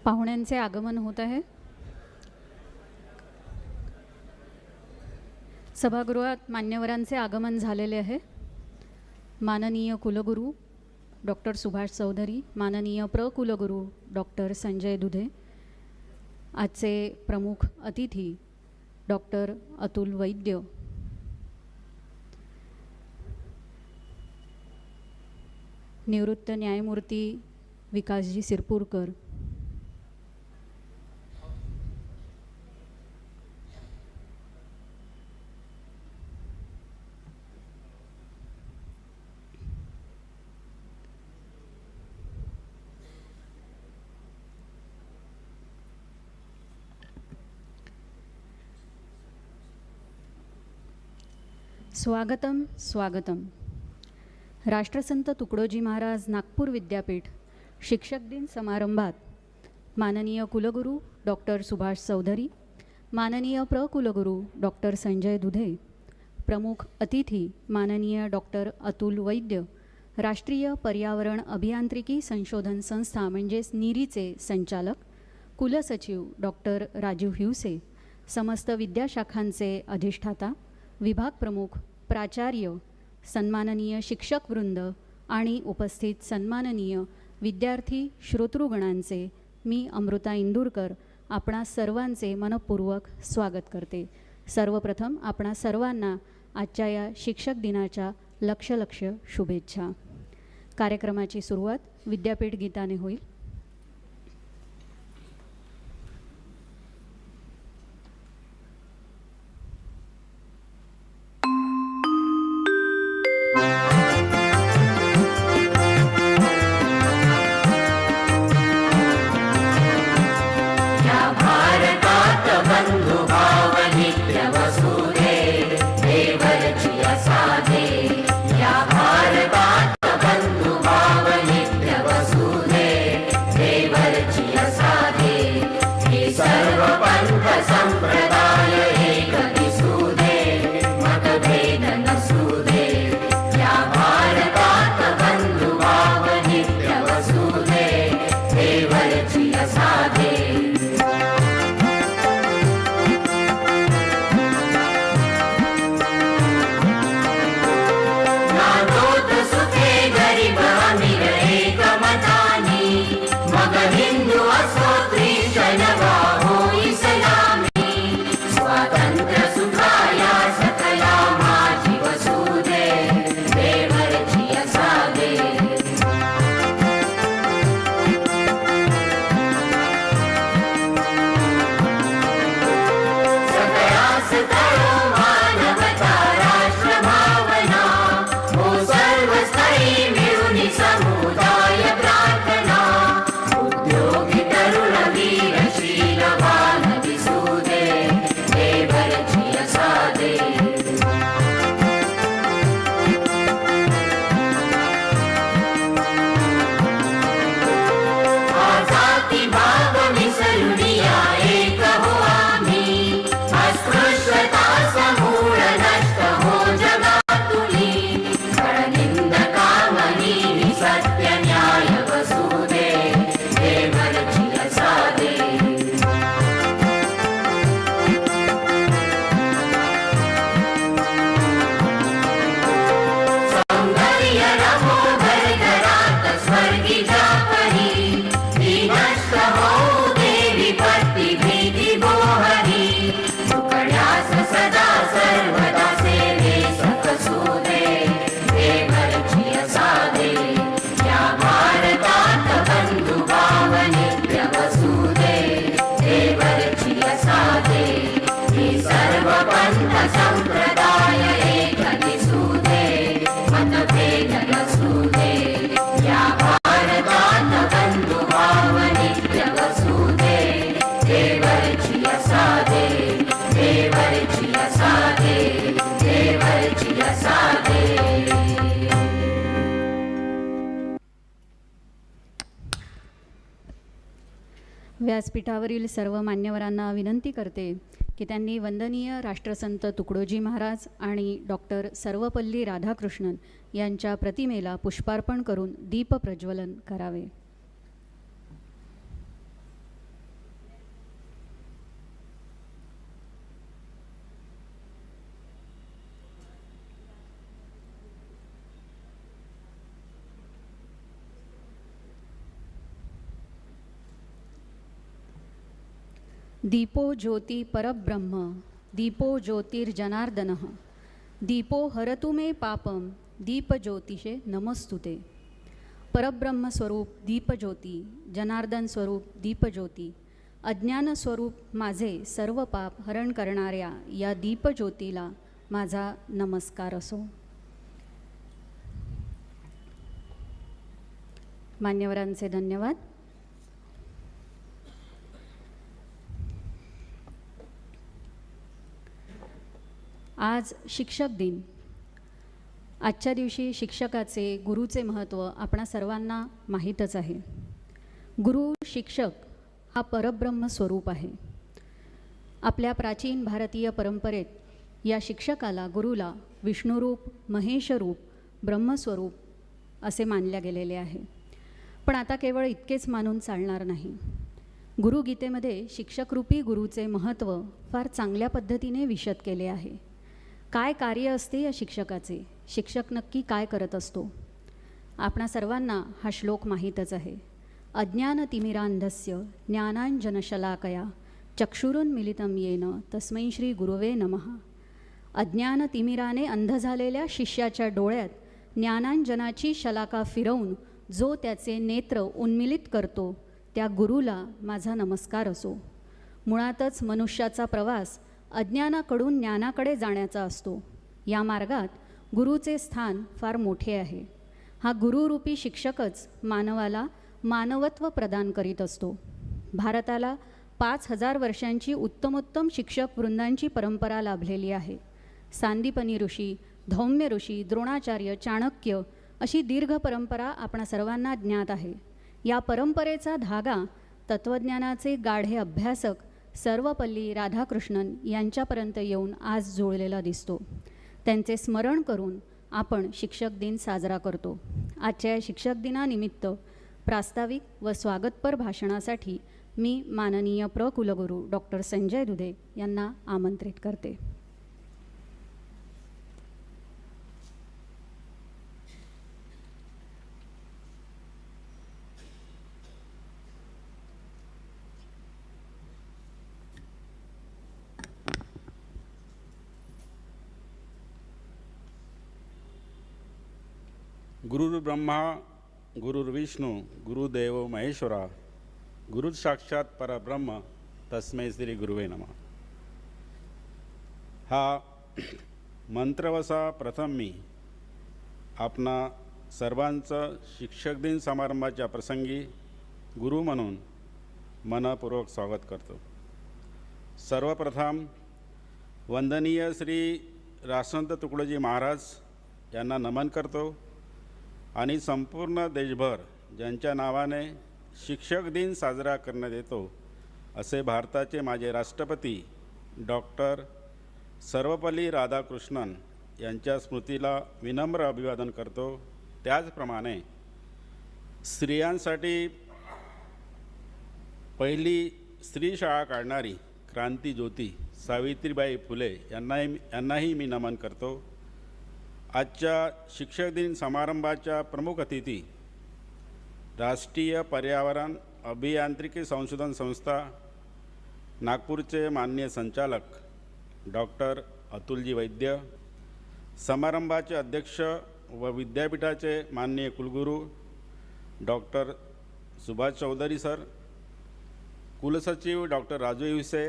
पाहुण्यांचे आगमन होत आहे। सभागृहात मान्यवरांचे आगमन झालेले आहे। माननीय कुलगुरू डॉक्टर सुभाष चौधरी, माननीय कुलगुरू डॉक्टर संजय दुधे, आजचे प्रमुख अतिथी डॉक्टर अतुल वैद्य, निवृत्त न्यायमूर्ती विकासजी सिरपूरकर, स्वागतम स्वागतम। राष्ट्रसंत तुकडोजी महाराज नागपूर विद्यापीठ शिक्षक दिन समारंभात माननीय कुलगुरू डॉक्टर सुभाष चौधरी, माननीय कुलगुरू डॉक्टर संजय दुधे, प्रमुख अतिथी माननीय डॉक्टर अतुल वैद्य, राष्ट्रीय पर्यावरण अभियांत्रिकी संशोधन संस्था म्हणजेच नीरीचे संचालक, कुलसचिव डॉक्टर राजीव हिवसे, समस्त विद्याशाखांचे अधिष्ठाता, विभाग प्रमुख, प्राचार्य, सन्माननीय शिक्षकवृंद आणि उपस्थित सन्माननीय विद्यार्थी श्रोतृगणांचे मी अमृता इंदुरकर आपणा सर्वांचे मनपूर्वक स्वागत करते। सर्वप्रथम आपणा सर्वांना आजच्या या शिक्षक दिनाच्या लक्ष शुभेच्छा। कार्यक्रमाची सुरुवात विद्यापीठ गीताने होईल। व्यासपीठावरील सर्व मान्यवरांना विनंती करते की त्यांनी वंदनीय राष्ट्रसंत तुकडोजी महाराज आणि डॉक्टर सर्वपल्ली राधाकृष्णन यांच्या प्रतिमेला पुष्पार्पण करून दीप प्रज्वलन करावे। दीपो ज्योती परब्रह्म दीपो ज्योतिर्जनार्दनः दीपो हरतु मे पापम दीपज्योतिषे नमस्तुते. परब्रह्म स्वरूप दीपज्योती, जनार्दन स्वरूप दीपज्योती, अज्ञान स्वरूप माझे सर्व पाप हरण करणाऱ्या या दीपज्योतीला माझा नमस्कार असो. मान्यवरांचे धन्यवाद. आज शिक्षक दिन. आजच्या दिवशी शिक्षकाचे, गुरुचे महत्त्व आपणा सर्वांना माहीतच आहे. गुरु, शिक्षक हा परब्रह्म स्वरूप आहे. आपल्या प्राचीन भारतीय परंपरेत या शिक्षकाला, गुरुला विष्णुरूप, महेशरूप, ब्रह्मस्वरूप असे मानले गेलेले आहे. पण आता केवळ इतकेच मानून चालणार नाही. गुरुगीतेमध्ये शिक्षकरूपी गुरुचे महत्त्व फार चांगल्या पद्धतीने विशद केले आहे. काय कार्य असते या शिक्षकाचे, शिक्षक नक्की काय करत असतो. आपणा सर्वांना हा श्लोक माहीतच आहे. अज्ञानतिमिरांधस्य ज्ञानांजनशलाकया चक्षुरुन्मीलितं येन तस्मै श्री गुरवे नमः. अज्ञानतिमिराने अंध झालेल्या शिष्याच्या डोळ्यात ज्ञानांजनाची शलाका फिरवून जो त्याचे नेत्र उन्मिलित करतो त्या गुरुला माझा नमस्कार असो. मुळातच मनुष्याचा प्रवास अज्ञानाकडून ज्ञानाकडे जाण्याचा असतो. या मार्गात गुरुचे स्थान फार मोठे आहे. हा गुरुरूपी शिक्षकच मानवाला मानवत्व प्रदान करीत असतो. भारताला 5000 वर्षांची उत्तमोत्तम शिक्षक वृंदांची परंपरा लाभलेली आहे. सांदीपनी ऋषी, धौम्य ऋषी, द्रोणाचार्य, चाणक्य अशी दीर्घ परंपरा आपणा सर्वांना ज्ञात आहे. या परंपरेचा धागा तत्त्वज्ञानाचे गाढे अभ्यासक सर्वपल्ली राधाकृष्णन यांच्यापर्यंत येऊन आज जुळलेला दिसतो. त्यांचे स्मरण करून आपण शिक्षक दिन साजरा करतो. आजच्या शिक्षक दिनानिमित्त प्रास्ताविक व स्वागतपर भाषणासाठी मी माननीय कुलगुरू डॉक्टर संजय दुधे यांना आमंत्रित करते. गुरुर्ब्रह्मा गुरुर्विष्णू गुरुदेव महेश्वरा गुरु साक्षात परब्रह्म तस्मै श्री गुरुवे नमः. हा मंत्रवसा प्रथम मी आपणा सर्वांचं शिक्षक दिन समारंभाच्या प्रसंगी गुरु म्हणून मनपूर्वक स्वागत करतो. सर्वप्रथम वंदनीय श्री राष्ट्रसंत तुकडोजी महाराज यांना नमन करतो आणि संपूर्ण देशभर ज्यांच्या नावाने शिक्षक दिन साजरा करण्यात येतो असे भारताचे माजी राष्ट्रपती डॉक्टर सर्वपल्ली राधाकृष्णन यांच्या स्मृतीला विनम्र अभिवादन करतो. त्याचप्रमाणे स्त्रियांसाठी पहिली स्त्री शाळा काढणारी क्रांतिज्योती सावित्रीबाई फुले यांनाही मी नमन करतो. आजच्या शिक्षक दिन समारंभाच्या प्रमुख अतिथी राष्ट्रीय पर्यावरण अभियांत्रिकी संशोधन संस्था नागपूरचे माननीय संचालक डॉक्टर अतुलजी वैद्य, समारंभाचे अध्यक्ष व विद्यापीठाचे माननीय कुलगुरू डॉक्टर सुभाष चौधरी सर, कुलसचिव डॉक्टर राजू हिवसे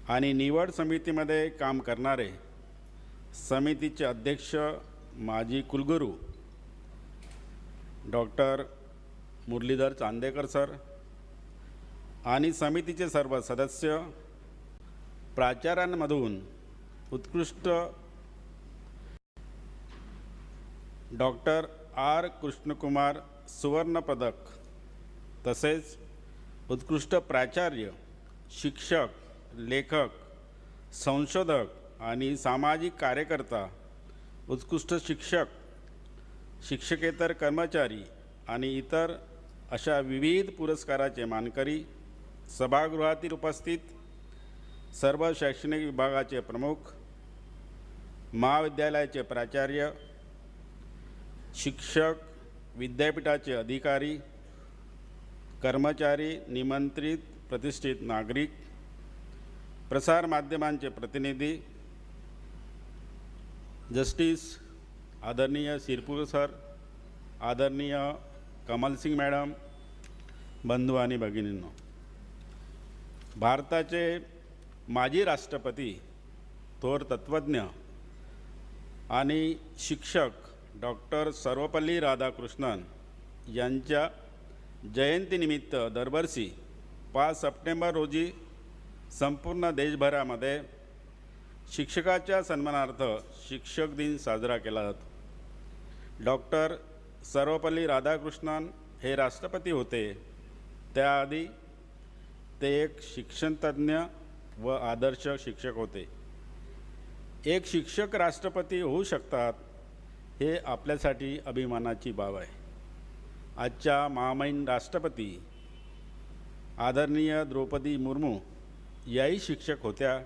आणि निवड समितीमध्ये काम करणारे समितीचे अध्यक्ष माजी कुलगुरू डॉक्टर मुरलीधर चांदेकर सर आणि समितीचे सर्व सदस्य, प्राचार्यांमधून उत्कृष्ट डॉक्टर आर कृष्णकुमार सुवर्ण पदक, तसेच उत्कृष्ट प्राचार्य, शिक्षक, लेखक, संशोधक आणि सामाजिक कार्यकर्ता, उत्कृष्ट शिक्षक, शिक्षकेतर कर्मचारी आणि इतर अशा विविध पुरस्काराचे मानकरी, सभागृहातील उपस्थित सर्व शैक्षणिक विभागाचे प्रमुख, महाविद्यालयाचे प्राचार्य, शिक्षक, विद्यापीठाचे अधिकारी, कर्मचारी, निमंत्रित प्रतिष्ठित नागरिक, प्रसारमाध्यमांचे प्रतिनिधी, जस्टिस आदरणीय सिरपुर सर, आदरणीय कमल सिंग मॅडम, बंधू आणि भगिनींनो, भारताचे माजी राष्ट्रपती, थोर तत्त्वज्ञ आणि शिक्षक डॉक्टर सर्वपल्ली राधाकृष्णन यांच्या जयंतीनिमित्त दरवर्षी 5 सप्टेंबर रोजी संपूर्ण देशभरामध्ये शिक्षकाच्या सन्मानार्थ शिक्षक दिन साजरा केला जातो. डॉक्टर सर्वपल्ली राधाकृष्णन हे राष्ट्रपती होते, त्याआधी ते एक शिक्षणतज्ज्ञ व आदर्श शिक्षक होते. एक शिक्षक राष्ट्रपती होऊ शकतात हे आपल्यासाठी अभिमानाची बाब आहे. आजच्या महामहिम राष्ट्रपती आदरणीय द्रौपदी मुर्मू याही शिक्षक होत्या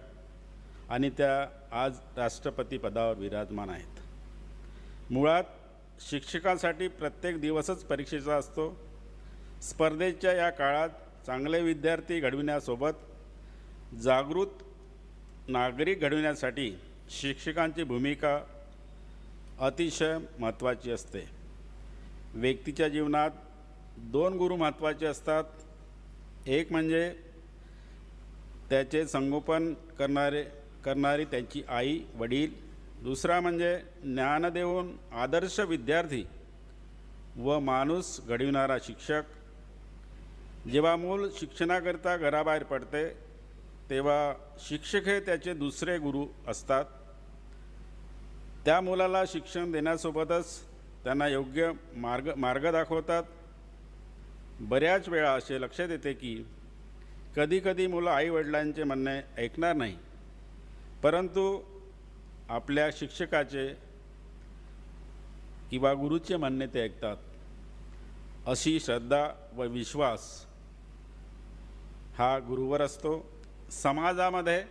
आणि त्या आज राष्ट्रपती पदावर विराजमान आहेत. मुळात शिक्षकांसाठी प्रत्येक दिवसच परीक्षेचा असतो. स्पर्धेच्या या काळात चांगले विद्यार्थी घडविण्यासोबत जागृत नागरिक घडविण्यासाठी शिक्षकांची भूमिका अतिशय महत्त्वाची असते. व्यक्तीच्या जीवनात 2 गुरु महत्त्वाचे असतात. एक म्हणजे त्याचे संगोपन करणारी त्याची आई वडील, दुसरा म्हणजे ज्ञान देऊन आदर्श विद्यार्थी व माणूस घडविणारा शिक्षक. जेव्हा मूल शिक्षणाकरता घराबाहेर पडते तेव्हा शिक्षक हे त्याचे दुसरे गुरु असतात. त्या मुलाला शिक्षण देण्यासोबतच त्यांना योग्य मार्ग दाखवतात. बऱ्याच वेळा असे लक्षात येते की कधीकधी मुलं आईवडिलांचे म्हणणे ऐकणार नाही, परंतु आपल्या शिक्षकाचे किंवा गुरुचे म्हणणे ते ऐकतात. अशी श्रद्धा व विश्वास हा गुरुवर असतो. समाजामध्ये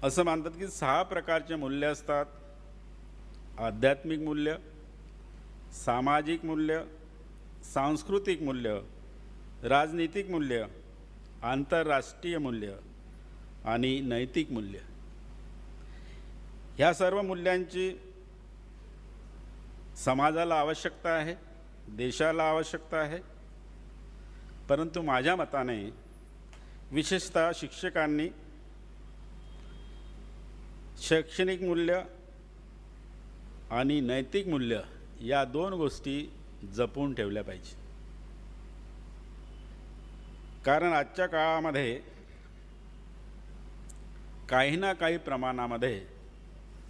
असं मानतात की 6 प्रकारचे मूल्य असतात. आध्यात्मिक मूल्य, सामाजिक मूल्य, सांस्कृतिक मूल्य, राजनीतिक मूल्य, आंतरराष्ट्रीय मूल्य आणि नैतिक मूल्य. ह्या सर्व मूल्यांची समाजाला आवश्यकता आहे, देशाला आवश्यकता आहे. परंतु माझ्या मताने विशेषतः शिक्षकांनी शैक्षणिक मूल्य आणि नैतिक मूल्य या 2 गोष्टी जपून ठेवल्या पाहिजे. कारण आजच्या काळामध्ये काही ना काही प्रमाणामध्ये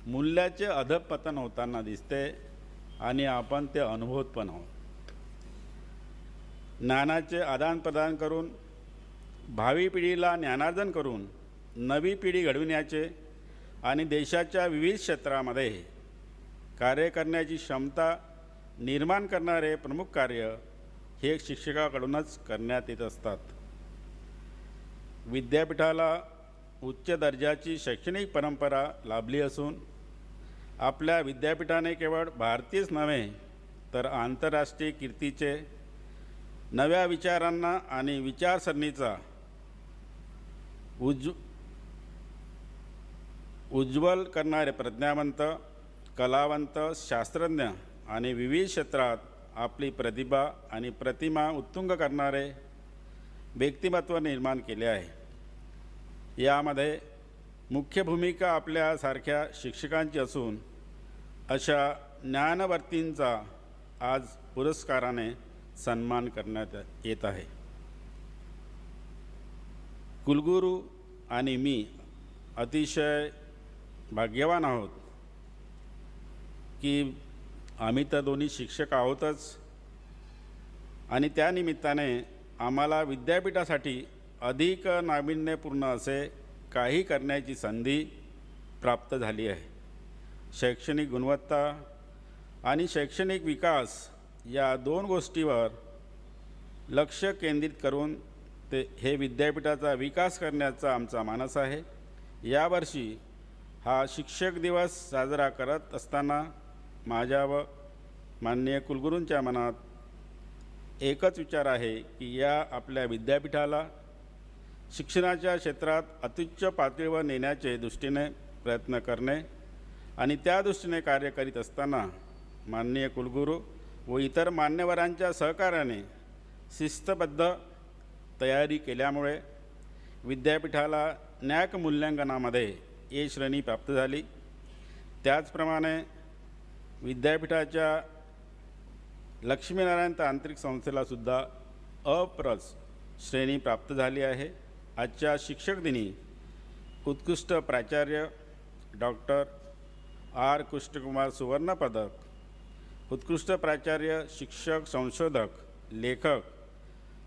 मूल्याचे अधःपतन होताना दिसते आणि आपण ते अनुभवत पण आहोत. ज्ञानाचे आदानप्रदान करून, भावी पिढीला ज्ञानार्जन करून नवी पिढी घडविण्याचे आणि देशाच्या विविध क्षेत्रामध्ये कार्य करण्याची क्षमता निर्माण करणारे प्रमुख कार्य हे शिक्षकाकडूनच करण्यात येत असतात. विद्यापीठाला उच्च दर्जाची शैक्षणिक परंपरा लाभली असून आपल्या विद्यापीठाने केवळ भारतीयच नव्हे तर आंतरराष्ट्रीय कीर्तीचे, नव्या विचारांना आणि विचारसरणीचा उज्ज्वल करणारे प्रज्ञावंत, कलावंत, शास्त्रज्ञ आणि विविध क्षेत्रात आपली प्रतिभा आणि प्रतिमा उत्तुंग करणारे व्यक्तिमत्व निर्माण केले आहे. यामध्ये मुख्य भूमिका आपल्यासारख्या शिक्षकांची असून अशा ज्ञानवर्तींचा आज पुरस्काराने सन्मान करण्यात येत आहे. कुलगुरू आणि मी अतिशय भाग्यवान आहोत की आम्ही तर दोन्ही शिक्षक आहोतच आणि त्यानिमित्ताने आम्हाला विद्यापीठासाठी अधिक नाविन्यपूर्ण असे काही करण्याची संधी प्राप्त झाली आहे. शैक्षणिक गुणवत्ता आणि शैक्षणिक विकास या 2 गोष्टीवर लक्ष केंद्रित करून हे विद्यापीठाचा विकास करण्याचा आमचा मानस आहे. यावर्षी हा शिक्षक दिवस साजरा करत असताना माझ्या व माननीय कुलगुरूंच्या मनात एकच विचार आहे की या आपल्या विद्यापीठाला शिक्षणाच्या क्षेत्रात अत्युच्च पातळीवर नेण्याचे दृष्टीने प्रयत्न करणे आणि त्या दृष्टीने कार्य करीत असताना माननीय कुलगुरू व इतर मान्यवरांच्या सहकार्याने शिस्तबद्ध तयारी केल्यामुळे विद्यापीठाला नॅक मूल्यांकनामध्ये ए श्रेणी प्राप्त झाली। त्याचप्रमाणे विद्यापीठाच्या लक्ष्मीनारायण तांत्रिक संस्थेलासुद्धा अ+ श्रेणी प्राप्त झाली आहे। आजच्या शिक्षक दिनी उत्कृष्ट प्राचार्य डॉक्टर आर कृष्णकुमार सुवर्ण पदक, उत्कृष्ट प्राचार्य, शिक्षक, संशोधक, लेखक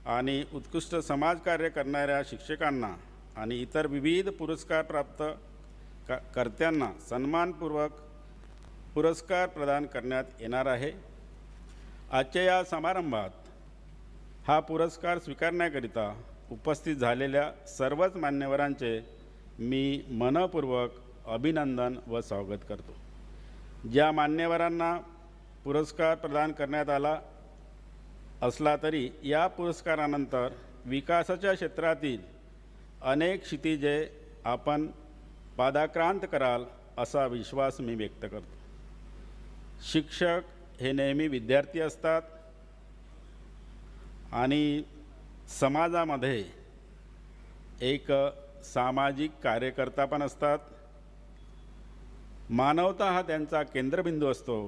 आणि उत्कृष्ट समाजकार्य करणाऱ्या शिक्षकांना आणि इतर विविध पुरस्कार प्राप्त कर्त्यांना सन्मानपूर्वक पुरस्कार प्रदान करण्यात येणार आहे। आजच्या या समारंभात हा पुरस्कार स्वीकारण्याकरिता उपस्थित झालेल्या सर्वच मान्यवरांचे मी मनपूर्वक अभिनंदन व स्वागत करतो। ज्या मान्यवरांना पुरस्कार प्रदान करण्यात आला असला तरी या पुरस्कारानंतर विकासाच्या क्षेत्रातील अनेक क्षितिजे आपण पादाक्रांत कराल असा विश्वास मी व्यक्त करतो। शिक्षक हे नेहमी विद्यार्थी असतात आणि समाजामध्ये एक सामाजिक कार्यकर्ता पण असतात। मानवता हा त्यांचा केंद्रबिंदू असतो।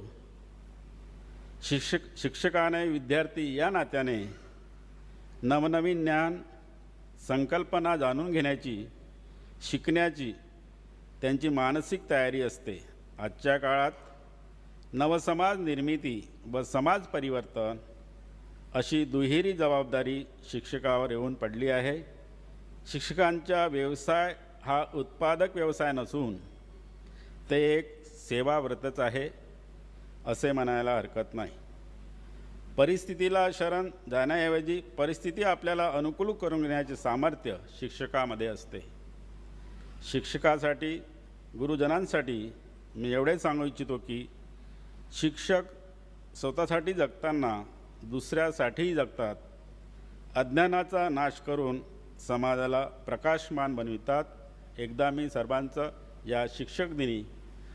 शिक्षकाने विद्यार्थी या नात्याने नवनवीन ज्ञान संकल्पना जाणून घेण्याची, शिकण्याची त्यांची मानसिक तयारी असते। आजच्या काळात नवसमाज निर्मिती व समाज परिवर्तन अशी दुहेरी जबाबदारी शिक्षकावर येऊन पडली आहे। शिक्षकांचा व्यवसाय हा उत्पादक व्यवसाय नसून ते एक सेवाव्रतच आहे असे म्हणायला हरकत नाही। परिस्थितीला शरण जाण्याऐवजी परिस्थिती आपल्याला अनुकूल करून घेण्याचे सामर्थ्य शिक्षकामध्ये असते। शिक्षकासाठी, गुरुजनांसाठी मी एवढेच सांगू इच्छितो की शिक्षक स्वतःसाठी जगताना दुसऱ्यासाठीही जगतात। अज्ञानाचा नाश करून समाजाला प्रकाशमान बनवितात। एकदा मी सर्वांचं या शिक्षक दिनी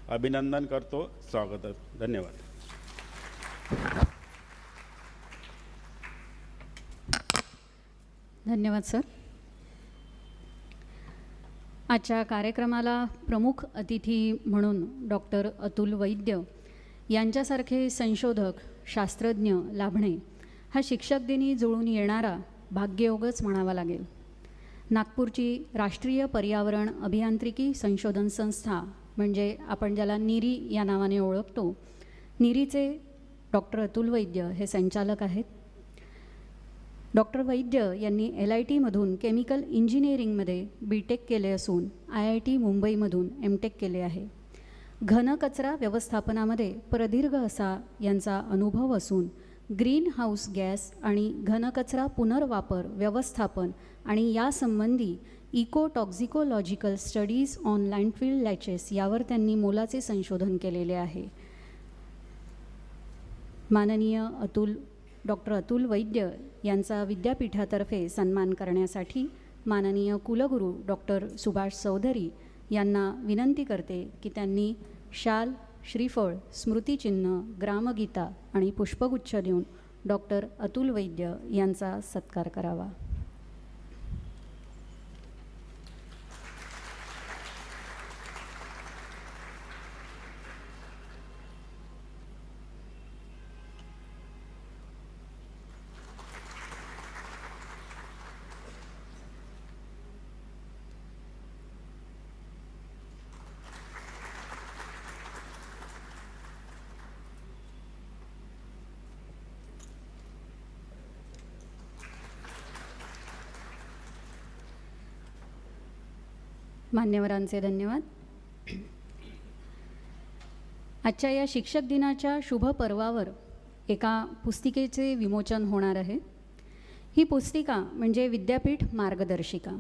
अभिनंदन करतो, स्वागत। धन्यवाद। धन्यवाद सर। आजच्या कार्यक्रमाला प्रमुख अतिथी म्हणून डॉक्टर अतुल वैद्य यांच्यासारखे संशोधक, शास्त्रज्ञ लाभणे हा शिक्षक दिनी जुळून येणारा भाग्ययोगच म्हणावा लागेल। नागपूरची राष्ट्रीय पर्यावरण अभियांत्रिकी संशोधन संस्था म्हणजे आपण ज्याला निरी या नावाने ओळखतो, निरीचे डॉक्टर अतुल वैद्य हे संचालक आहेत। डॉक्टर वैद्य यांनी LIT मधून केमिकल इंजिनिअरिंगमध्ये BTech केले असून IIT मुंबईमधून MTech केले आहे। घनकचरा व्यवस्थापनामध्ये प्रदीर्घ असा यांचा अनुभव असून ग्रीन हाऊस गॅस आणि घनकचरा पुनर्वापर व्यवस्थापन आणि यासंबंधी इको-टॉक्झिकोलॉजिकल स्टडीज ऑन लँडफिल लॅचेस यावर त्यांनी मोलाचे संशोधन केलेले आहे। माननीय डॉक्टर अतुल वैद्य यांचा विद्यापीठातर्फे सन्मान करण्यासाठी माननीय कुलगुरू डॉक्टर सुभाष चौधरी यांना विनंती करते की त्यांनी शाल, श्रीफळ, स्मृतिचिन्ह, ग्रामगीता आणि पुष्पगुच्छ देऊन डॉक्टर अतुल वैद्य यांचा सत्कार करावा। मान्यवरांचे धन्यवाद। आजच्या या शिक्षक दिनाच्या शुभ पर्वावर एका पुस्तिकेचे विमोचन होणार आहे। ही पुस्तिका म्हणजे विद्यापीठ मार्गदर्शिका।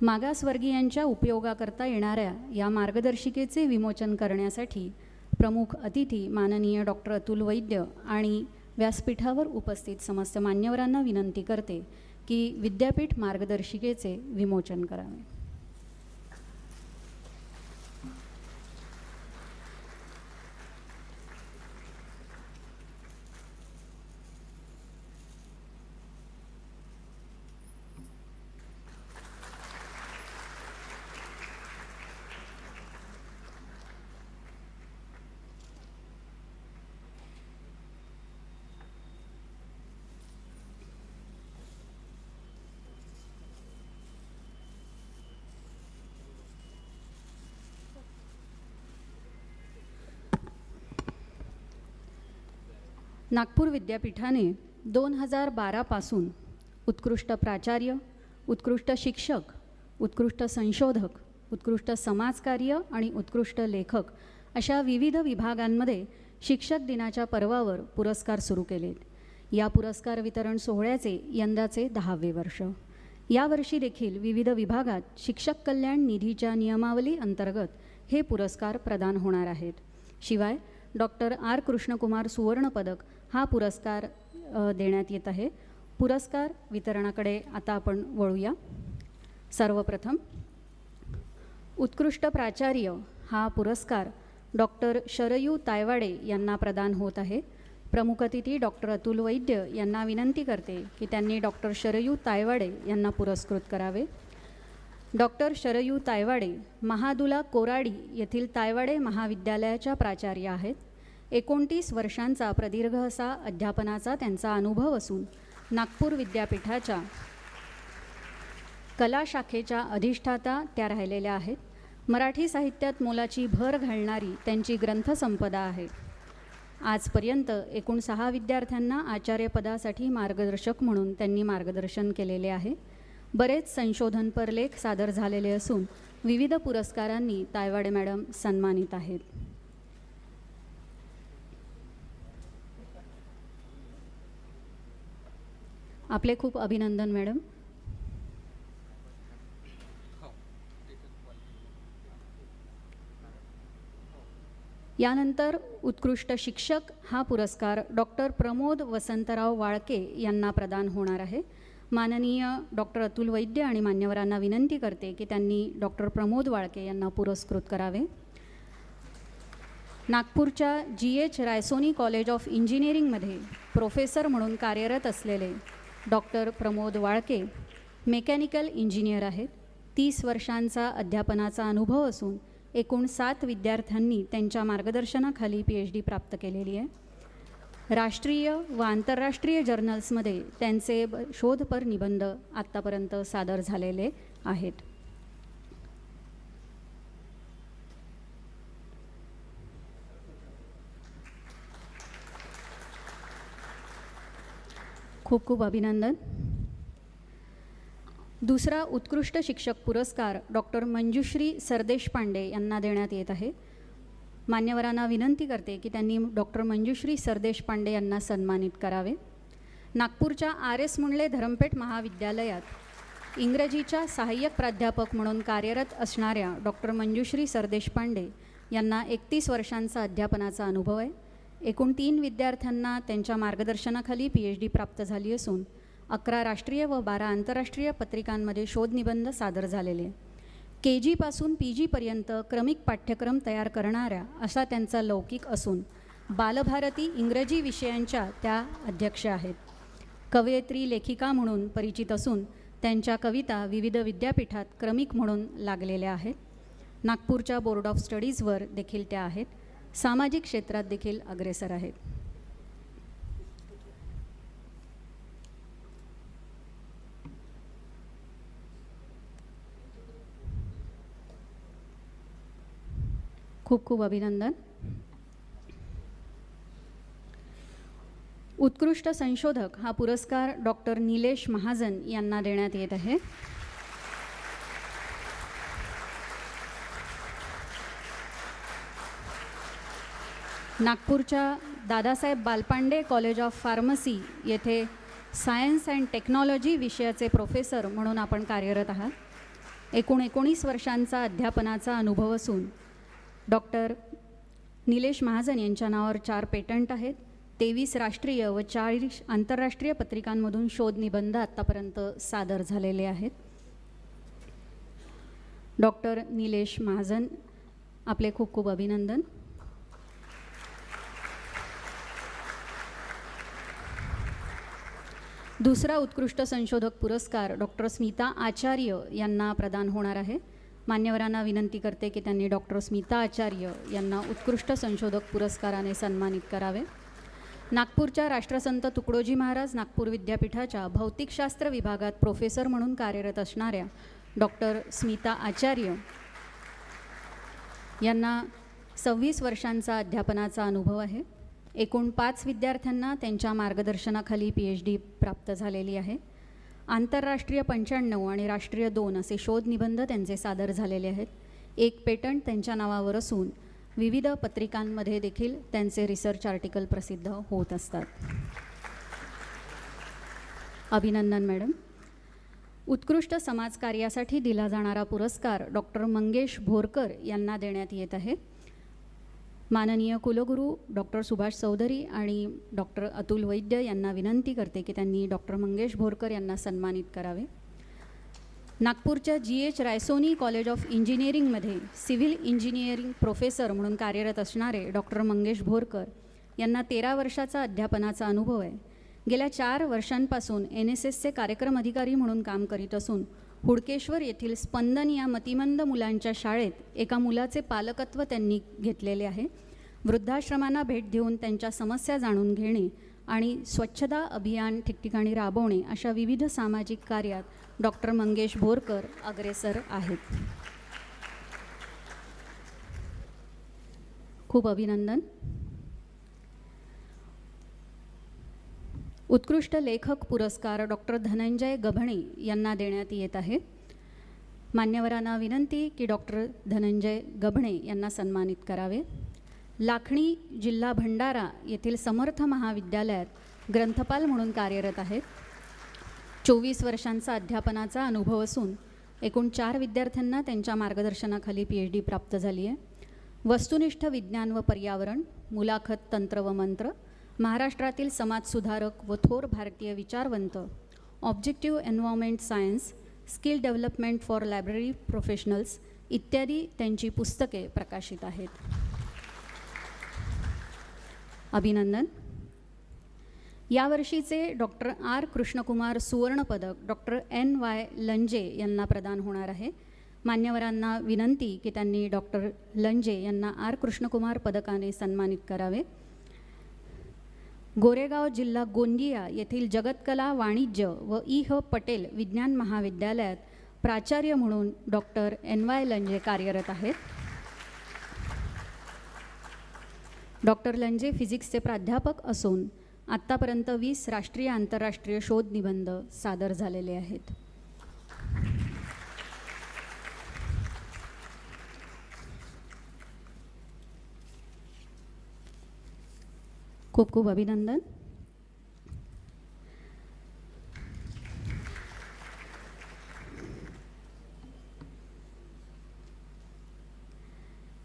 मागासवर्गीयांच्या उपयोगाकरता येणाऱ्या या मार्गदर्शिकेचे विमोचन करण्यासाठी प्रमुख अतिथी माननीय डॉक्टर अतुल वैद्य आणि व्यासपीठावर उपस्थित समस्त मान्यवरांना विनंती करते की विद्यापीठ मार्गदर्शिकेचे विमोचन करावे. नागपूर विद्यापीठाने 2012 पासून उत्कृष्ट प्राचार्य, उत्कृष्ट शिक्षक, उत्कृष्ट संशोधक, उत्कृष्ट समाजकार्य आणि उत्कृष्ट लेखक अशा विविध विभागांमध्ये शिक्षक दिनाच्या पर्वावर पुरस्कार सुरू केलेत. या पुरस्कार वितरण सोहळ्याचे यंदाचे 10वे वर्ष. यावर्षी देखील विविध विभागात शिक्षक कल्याण निधीच्या नियमावली अंतर्गत हे पुरस्कार प्रदान होणार आहेत. शिवाय डॉक्टर आर कृष्णकुमार सुवर्ण पदक हा पुरस्कार देण्यात येत आहे. पुरस्कार वितरणाकडे आता आपण वळूया. सर्वप्रथम उत्कृष्ट प्राचार्य हा पुरस्कार डॉक्टर शरयू तायवाडे यांना प्रदान होत आहे. प्रमुख अतिथी डॉक्टर अतुल वैद्य यांना विनंती करते की त्यांनी डॉक्टर शरयू तायवाडे यांना पुरस्कृत करावे. डॉक्टर शरयू तायवाडे महादुला कोराडी येथील तायवाडे महाविद्यालयाच्या प्राचार्य आहेत. 29 वर्षांचा प्रदीर्घ असा अध्यापनाचा त्यांचा अनुभव असून नागपूर विद्यापीठाच्या कला शाखेच्या अधिष्ठाता त्या राहिलेल्या आहेत. मराठी साहित्यात मोलाची भर घालणारी त्यांची ग्रंथसंपदा आहे. आजपर्यंत एकूण 6 विद्यार्थ्यांना आचार्यपदासाठी मार्गदर्शक म्हणून त्यांनी मार्गदर्शन केलेले आहे. बरेच संशोधनपर लेख सादर झालेले असून विविध पुरस्कारांनी तायवाडे मॅडम सन्मानित आहेत. आपले खूप अभिनंदन मॅडम. यानंतर उत्कृष्ट शिक्षक हा पुरस्कार डॉक्टर प्रमोद वसंतराव वाळके यांना प्रदान होणार आहे. माननीय डॉक्टर अतुल वैद्य आणि मान्यवरांना विनंती करते की त्यांनी डॉक्टर प्रमोद वाळके यांना पुरस्कृत करावे. नागपूरच्या GH रायसोनी कॉलेज ऑफ इंजिनिअरिंगमध्ये प्रोफेसर म्हणून कार्यरत असलेले doctor Pramod Walke mechanical engineer आहेत. 30 वर्षांचा अध्यापनाचा अनुभव असून एकूण 7 विद्यार्थ्यांनी त्यांच्या मार्गदर्शनाखाली PhD प्राप्त केलेली आहे. राष्ट्रीय व आंतरराष्ट्रीय जर्नल्समध्ये त्यांचे शोधपर निबंध आत्तापर्यंत सादर झालेले आहेत. खूप खूप अभिनंदन. दुसरा उत्कृष्ट शिक्षक पुरस्कार डॉक्टर मंजुश्री सरदेशपांडे यांना देण्यात येत आहे. मान्यवरांना विनंती करते की त्यांनी डॉक्टर मंजुश्री सरदेशपांडे यांना सन्मानित करावे. नागपूरच्या RS मुंडले धरमपेठ महाविद्यालयात इंग्रजीच्या सहाय्यक प्राध्यापक म्हणून कार्यरत असणाऱ्या डॉक्टर मंजुश्री सरदेशपांडे यांना 31 वर्षांचा अध्यापनाचा अनुभव आहे. एकूण 3 विद्यार्थ्यांना त्यांच्या मार्गदर्शनाखाली PhD प्राप्त झाली असून 11 राष्ट्रीय व 12 आंतरराष्ट्रीय पत्रिकांमध्ये शोधनिबंध सादर झालेले. KG पासून PG पर्यंत क्रमिक पाठ्यक्रम तयार करणाऱ्या असा त्यांचा लौकिक असून बालभारती इंग्रजी विषयांच्या त्या अध्यक्ष आहेत. कवयित्री लेखिका म्हणून परिचित असून त्यांच्या कविता विविध विद्यापीठात क्रमिक म्हणून लागलेल्या आहेत. नागपूरच्या बोर्ड ऑफ स्टडीजवर देखील त्या आहेत. सामाजिक क्षेत्रात देखील अग्रेसर आहेत. खूप खूप अभिनंदन. उत्कृष्ट संशोधक हा पुरस्कार डॉक्टर निलेश महाजन यांना देण्यात येत आहे. नागपूरच्या Dadasaheb Balpande college of pharmacy येथे सायन्स अँड टेक्नॉलॉजी विषयाचे प्रोफेसर म्हणून आपण कार्यरत आहात. एकूण 19 वर्षांचा अध्यापनाचा अनुभव असून डॉक्टर निलेश महाजन यांच्या नावावर 4 पेटंट आहेत. 23 राष्ट्रीय व 40 आंतरराष्ट्रीय पत्रिकांमधून शोध निबंध आत्तापर्यंत सादर झालेले आहेत. डॉक्टर निलेश महाजन, आपले खूप खूप अभिनंदन. दुसरा उत्कृष्ट संशोधक पुरस्कार डॉक्टर स्मिता आचार्य यांना प्रदान होणार आहे. मान्यवरांना विनंती करते की त्यांनी डॉक्टर स्मिता आचार्य यांना उत्कृष्ट संशोधक पुरस्काराने सन्मानित करावे. नागपूरच्या राष्ट्रसंत तुकडोजी महाराज नागपूर विद्यापीठाच्या भौतिकशास्त्र विभागात प्रोफेसर म्हणून कार्यरत असणाऱ्या डॉक्टर स्मिता आचार्य यांना 26 वर्षांचा अध्यापनाचा अनुभव आहे. एकूण 5 विद्यार्थ्यांना त्यांच्या मार्गदर्शनाखाली PhD प्राप्त झालेली आहे. आंतरराष्ट्रीय 95 आणि राष्ट्रीय 2 असे शोध निबंध त्यांचे सादर झालेले आहेत. एक पेटंट त्यांच्या नावावर असून विविध पत्रिकांमध्ये देखील त्यांचे रिसर्च आर्टिकल प्रसिद्ध होत असतात. अभिनंदन मॅडम. उत्कृष्ट समाजकार्यासाठी दिला जाणारा पुरस्कार डॉक्टर मंगेश भोरकर यांना देण्यात येत आहे. माननीय कुलगुरू डॉक्टर सुभाष चौधरी आणि डॉक्टर अतुल वैद्य यांना विनंती करते की त्यांनी डॉक्टर मंगेश भोरकर यांना सन्मानित करावे. नागपूरच्या GH रायसोनी कॉलेज ऑफ इंजिनिअरिंगमध्ये सिव्हिल इंजिनिअरिंग प्रोफेसर म्हणून कार्यरत असणारे डॉक्टर मंगेश भोरकर यांना 13 वर्षाचा अध्यापनाचा अनुभव आहे. गेल्या 4 वर्षांपासून NSSचे कार्यक्रम अधिकारी म्हणून काम करीत असून हुडकेश्वर येथील स्पंदन या मतिमंद मुलांच्या शाळेत एका मुलाचे पालकत्व त्यांनी घेतलेले आहे. वृद्धाश्रमांना भेट देऊन त्यांच्या समस्या जाणून घेणे आणि स्वच्छता अभियान ठिकठिकाणी राबवणे अशा विविध सामाजिक कार्यात डॉक्टर मंगेश भोरकर अग्रेसर आहेत. खूप अभिनंदन. उत्कृष्ट लेखक पुरस्कार डॉक्टर धनंजय गभणे यांना देण्यात येत आहे. मान्यवरांना विनंती की डॉक्टर धनंजय गभणे यांना सन्मानित करावे. लाखणी, जिल्हा भंडारा येथील समर्थ महाविद्यालयात ग्रंथपाल म्हणून कार्यरत आहेत. 24 वर्षांचा अध्यापनाचा अनुभव असून एकूण 4 विद्यार्थ्यांना त्यांच्या मार्गदर्शनाखाली PhD प्राप्त झाली आहे. वस्तुनिष्ठ विज्ञान व पर्यावरण, मुलाखत तंत्र व मंत्र, महाराष्ट्रातील समाजसुधारक व थोर भारतीय विचारवंत, objective environment science, skill development for library professionals इत्यादी त्यांची पुस्तके प्रकाशित आहेत. अभिनंदन. यावर्षीचे डॉक्टर R कृष्णकुमार सुवर्ण पदक डॉक्टर NY लंजे यांना प्रदान होणार आहे. मान्यवरांना विनंती की त्यांनी डॉक्टर लंजे यांना R कृष्णकुमार पदकाने सन्मानित करावे. गोरेगाव, जिल्हा गोंदिया येथील जगतकला वाणिज्य व E.H. पटेल विज्ञान महाविद्यालयात प्राचार्य म्हणून डॉक्टर NY लंजे कार्यरत आहेत. डॉक्टर लंजे फिजिक्सचे प्राध्यापक असून आत्तापर्यंत 20 राष्ट्रीय आंतरराष्ट्रीय शोध निबंध सादर झालेले आहेत. खूप खूप अभिनंदन.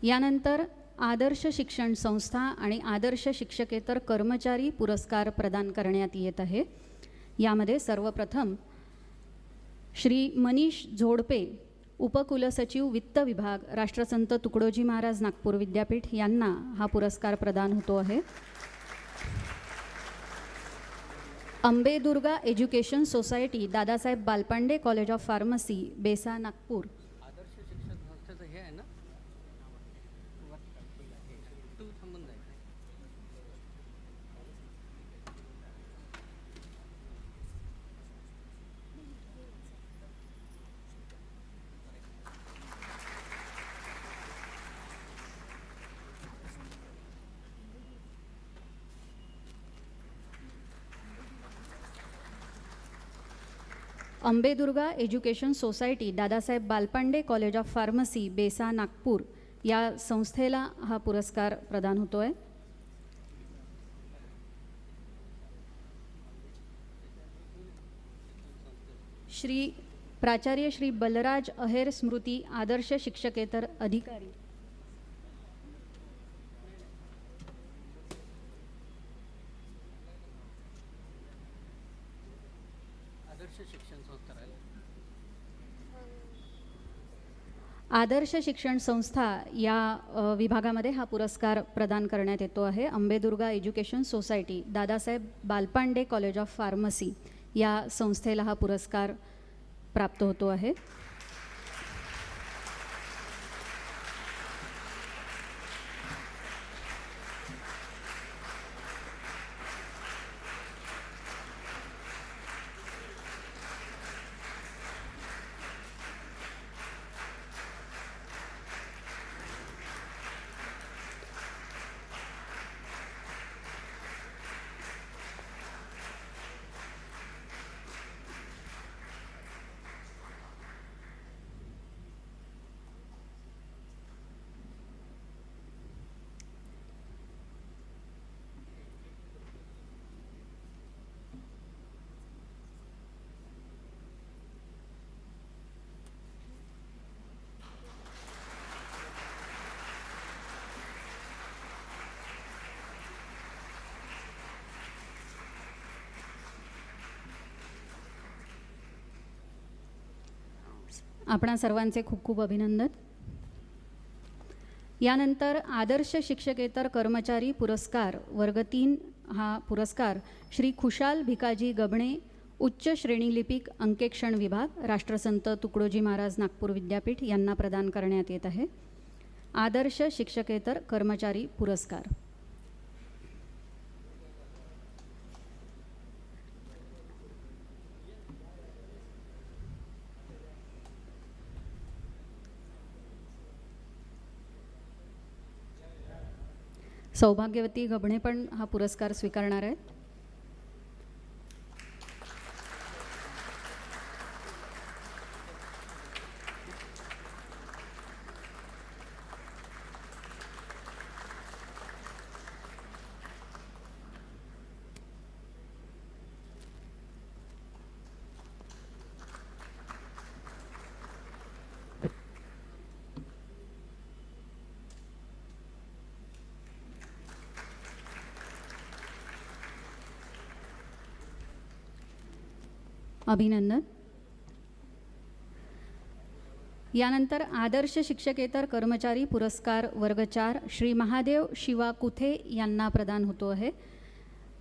यानंतर आदर्श शिक्षण संस्था आणि आदर्श शिक्षकेतर कर्मचारी पुरस्कार प्रदान करण्यात येत आहे. यामध्ये सर्वप्रथम श्री मनीष झोडपे, उपकुलसचिव वित्त विभाग, राष्ट्रसंत तुकडोजी महाराज नागपूर विद्यापीठ यांना हा पुरस्कार प्रदान होतो आहे. Ambedurga education society, Dadasaheb Balpande college of pharmacy, Besa, Nagpur. आदर्श शिक्षण संस्थेचं हे आहे ना, तू संबंध आहे. Ambedurga education society, Dadasaheb Balpande college of pharmacy, Besa, Nagpur या संस्थेला हा पुरस्कार प्रदान होतो आहे. श्री प्राचार्य श्री बलराज अहेर स्मृती आदर्श शिक्षकेतर अधिकारी. आदर्श शिक्षण संस्था राहील. आदर्श शिक्षण संस्था या विभागामध्ये हा पुरस्कार प्रदान करण्यात येतो आहे. Ambedurga education society, Dadasaheb Balpande college of pharmacy या संस्थेला हा पुरस्कार प्राप्त होतो आहे. आपणा सर्वांचे खूप खूप अभिनंदन. यानंतर आदर्श शिक्षकेतर कर्मचारी पुरस्कार वर्ग 3 हा पुरस्कार श्री खुशाल भिकाजी गबणे, उच्च श्रेणी लिपिक अंकेक्षण विभाग, राष्ट्रसंत तुकडोजी महाराज नागपूर विद्यापीठ यांना प्रदान करण्यात येत आहे. आदर्श शिक्षकेतर कर्मचारी पुरस्कार. सौभाग्यवती गबणे पण हा पुरस्कार स्वीकारणार आहेत. अभिनंदन. यानंतर आदर्श शिक्षकेतर कर्मचारी पुरस्कार वर्ग 4 श्री महादेव शिवा कुथे यांना प्रदान होतो आहे.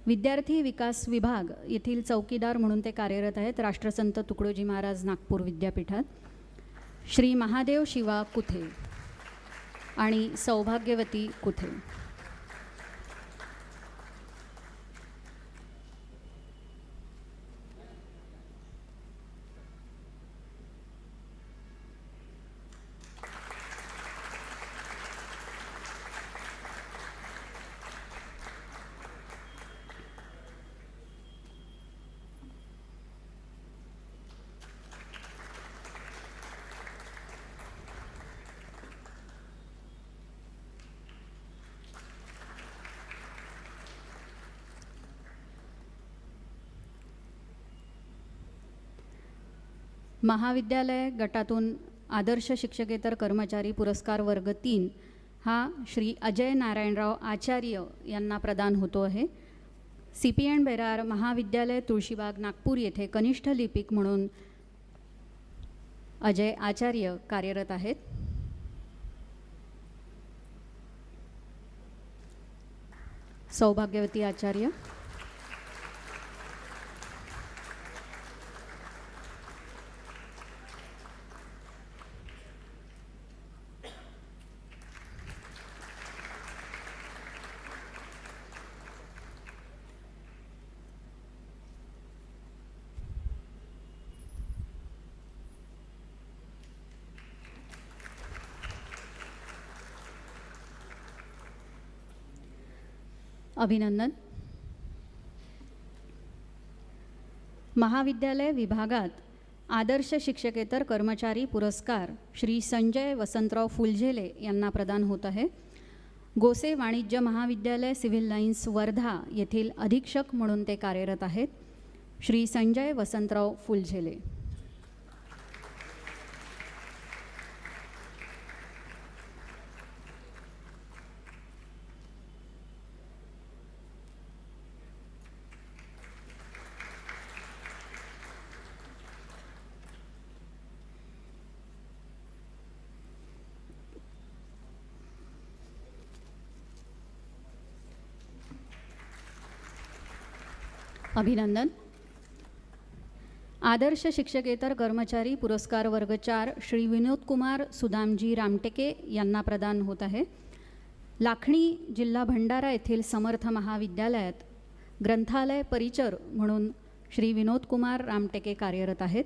विद्यार्थी विकास विभाग येथील चौकीदार म्हणून ते कार्यरत आहेत, राष्ट्रसंत तुकडोजी महाराज नागपूर विद्यापीठात. श्री महादेव शिवा कुथे आणि सौभाग्यवती कुथे. महाविद्यालय गटातून आदर्श शिक्षकेतर कर्मचारी पुरस्कार वर्ग 3 हा श्री अजय नारायणराव आचार्य यांना प्रदान होतो आहे. CP&N बेरार महाविद्यालय तुळशीबाग नागपूर येथे कनिष्ठ लिपिक म्हणून अजय आचार्य कार्यरत आहेत. सौभाग्यवती आचार्य. अभिनंदन. महाविद्यालय विभागात आदर्श शिक्षकेतर कर्मचारी पुरस्कार श्री संजय वसंतराव फुलझेले यांना प्रदान होत आहे. गोसे वाणिज्य महाविद्यालय सिव्हिल लाईन्स वर्धा येथील अधीक्षक म्हणून ते कार्यरत आहेत. श्री संजय वसंतराव फुलझेले. अभिनंदन. आदर्श शिक्षकेतर कर्मचारी पुरस्कार वर्ग 4 श्री विनोदकुमार सुदामजी रामटेके यांना प्रदान होत आहे. लाखणी जिल्हा भंडारा येथील समर्थ महाविद्यालयात ग्रंथालय परिचर म्हणून श्री विनोदकुमार रामटेके कार्यरत आहेत.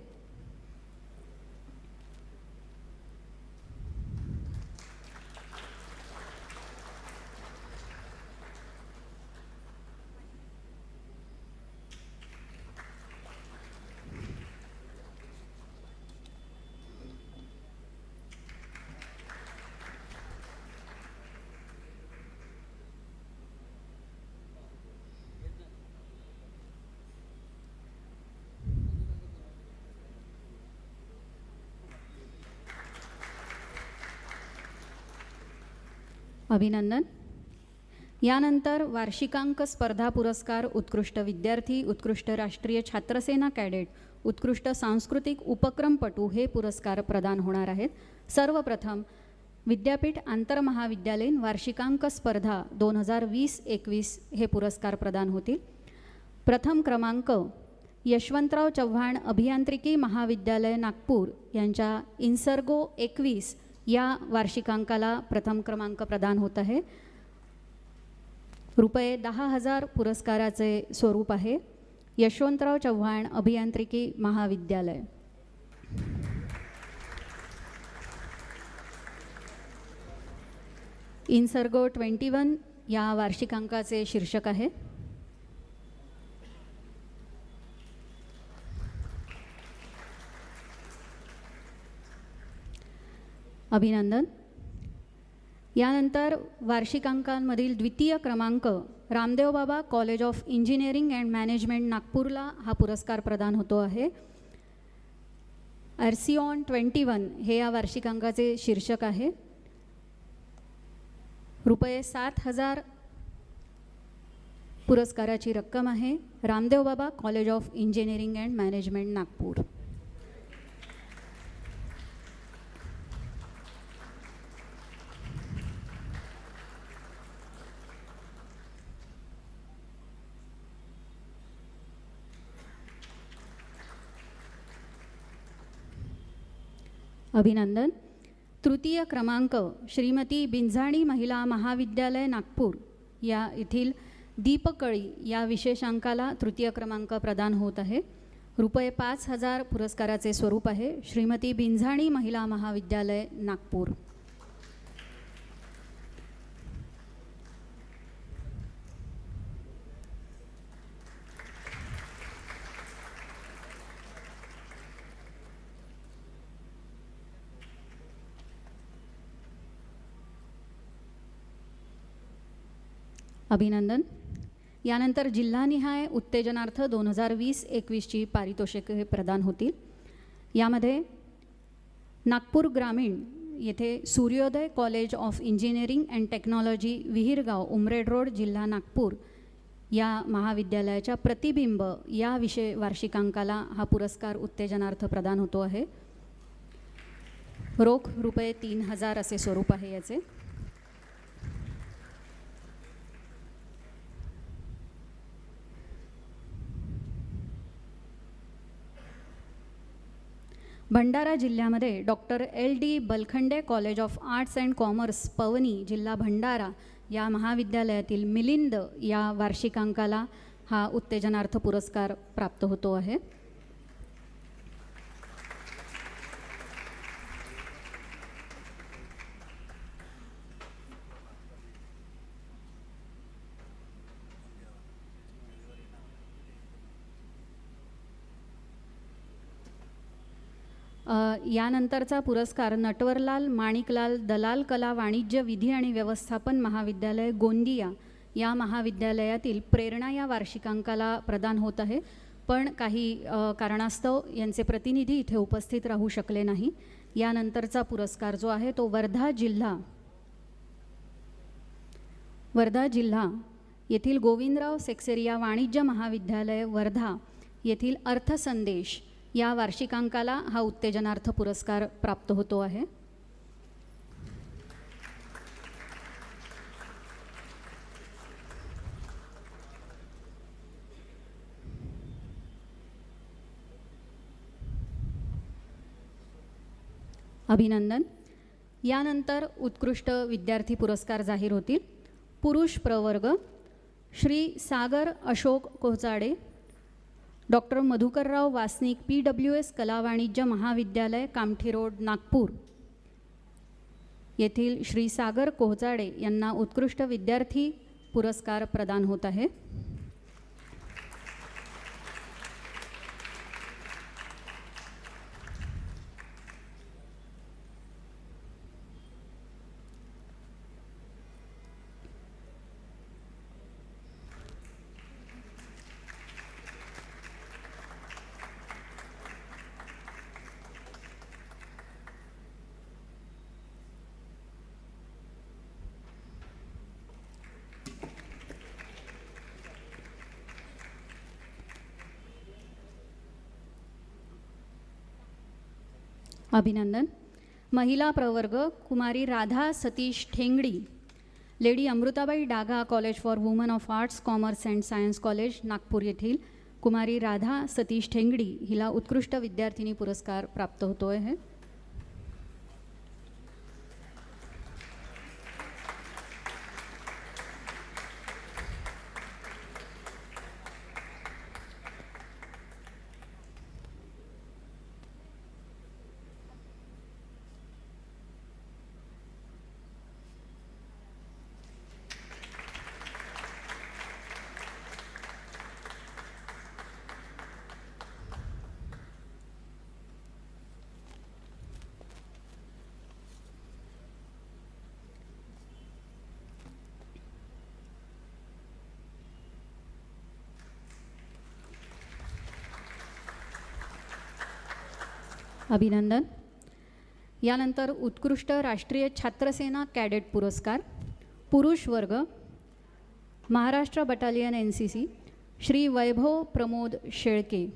अभिनंदन. यानंतर वार्षिकांक स्पर्धा पुरस्कार उत्कृष्ट विद्यार्थी, उत्कृष्ट राष्ट्रीय छात्रसेना कॅडेट, उत्कृष्ट सांस्कृतिक उपक्रमपटू हे पुरस्कार प्रदान होणार आहेत. सर्वप्रथम विद्यापीठ आंतरमहाविद्यालयीन वार्षिकांक स्पर्धा 2020-21 हे पुरस्कार प्रदान होतील. प्रथम क्रमांक यशवंतराव चव्हाण अभियांत्रिकी महाविद्यालय नागपूर यांच्या इन्सर्गो 21 या वार्षिकांकाला प्रथम क्रमांक प्रदान होत आहे. रुपये 10,000 पुरस्काराचे स्वरूप आहे. यशवंतराव चव्हाण अभियांत्रिकी महाविद्यालय. इन्सर्गो 21 या वार्षिकांकाचे शीर्षक आहे. अभिनंदन. यानंतर वार्षिकांकांमधील द्वितीय क्रमांक Ramdev Baba college of engineering and management नागपूरला हा पुरस्कार प्रदान होतो आहे. आर्सिऑन 21 हे या वार्षिकांकाचे शीर्षक आहे. रुपये 7,000 पुरस्काराची रक्कम आहे. Ramdev Baba college of engineering and management Nagpur. अभिनंदन. तृतीय क्रमांक श्रीमती बिंझाणी महिला महाविद्यालय नागपूर या येथील दीपकळी या विशेषांकाला तृतीय क्रमांक प्रदान होत आहे. रुपये 5,000 पुरस्काराचे स्वरूप आहे. श्रीमती बिंझाणी महिला महाविद्यालय नागपूर. अभिनंदन. यानंतर जिल्हानिहाय उत्तेजनार्थ 2020-21ची पारितोषिके प्रदान होतील. यामध्ये नागपूर ग्रामीण येथे Suryoday college of engineering and technology Vihirgaon Umred road जिल्हा नागपूर या महाविद्यालयाच्या प्रतिबिंब या विषय वार्षिकांकाला हा पुरस्कार उत्तेजनार्थ प्रदान होतो आहे. रोख रुपये 3,000 असे स्वरूप आहे याचे. भंडारा जिल्ह्यामध्ये doctor LD Balkhande college of arts and commerce Pauni जिल्हा भंडारा या महाविद्यालयातील मिलिंद या वार्षिकांकाला हा उत्तेजनार्थ पुरस्कार प्राप्त होतो आहे. यानंतरचा पुरस्कार नटवरलाल माणिकलाल दलाल कला वाणिज्य विधी आणि व्यवस्थापन महाविद्यालय गोंदिया या महाविद्यालयातील प्रेरणा या वार्षिकांकाला प्रदान होत आहे. पण काही कारणास्तव यांचे प्रतिनिधी इथे उपस्थित राहू शकले नाही. यानंतरचा पुरस्कार जो आहे तो वर्धा जिल्हा येथील गोविंदराव सेक्सेरिया वाणिज्य महाविद्यालय वर्धा येथील अर्थसंदेश या वार्षिकांकाला हा उत्तेजनार्थ पुरस्कार प्राप्त होतो आहे. अभिनंदन. यानंतर उत्कृष्ट विद्यार्थी पुरस्कार जाहीर होतील. पुरुष प्रवर्ग श्री सागर अशोक कोहचाडे, डॉक्टर मधुकरराव वासनिक PWS कला वाणिज्य महाविद्यालय कामठी रोड नागपूर येथील श्री सागर कोहचाडे यांना उत्कृष्ट विद्यार्थी पुरस्कार प्रदान होत आहे. अभिनंदन. महिला प्रवर्ग कुमारी Radha Satish Thengdi, lady Amritabai Daga college for women of arts commerce and science college Nagpur येथील कुमारी राधा सतीश ठेंगडी हिला उत्कृष्ट विद्यार्थिनी पुरस्कार प्राप्त होतो आहे. अभिनंदन. यानंतर उत्कृष्ट राष्ट्रीय छात्रसेना कॅडेट पुरस्कार पुरुष वर्ग Maharashtra battalion NCC Shri Vaibhav Pramod Shelke,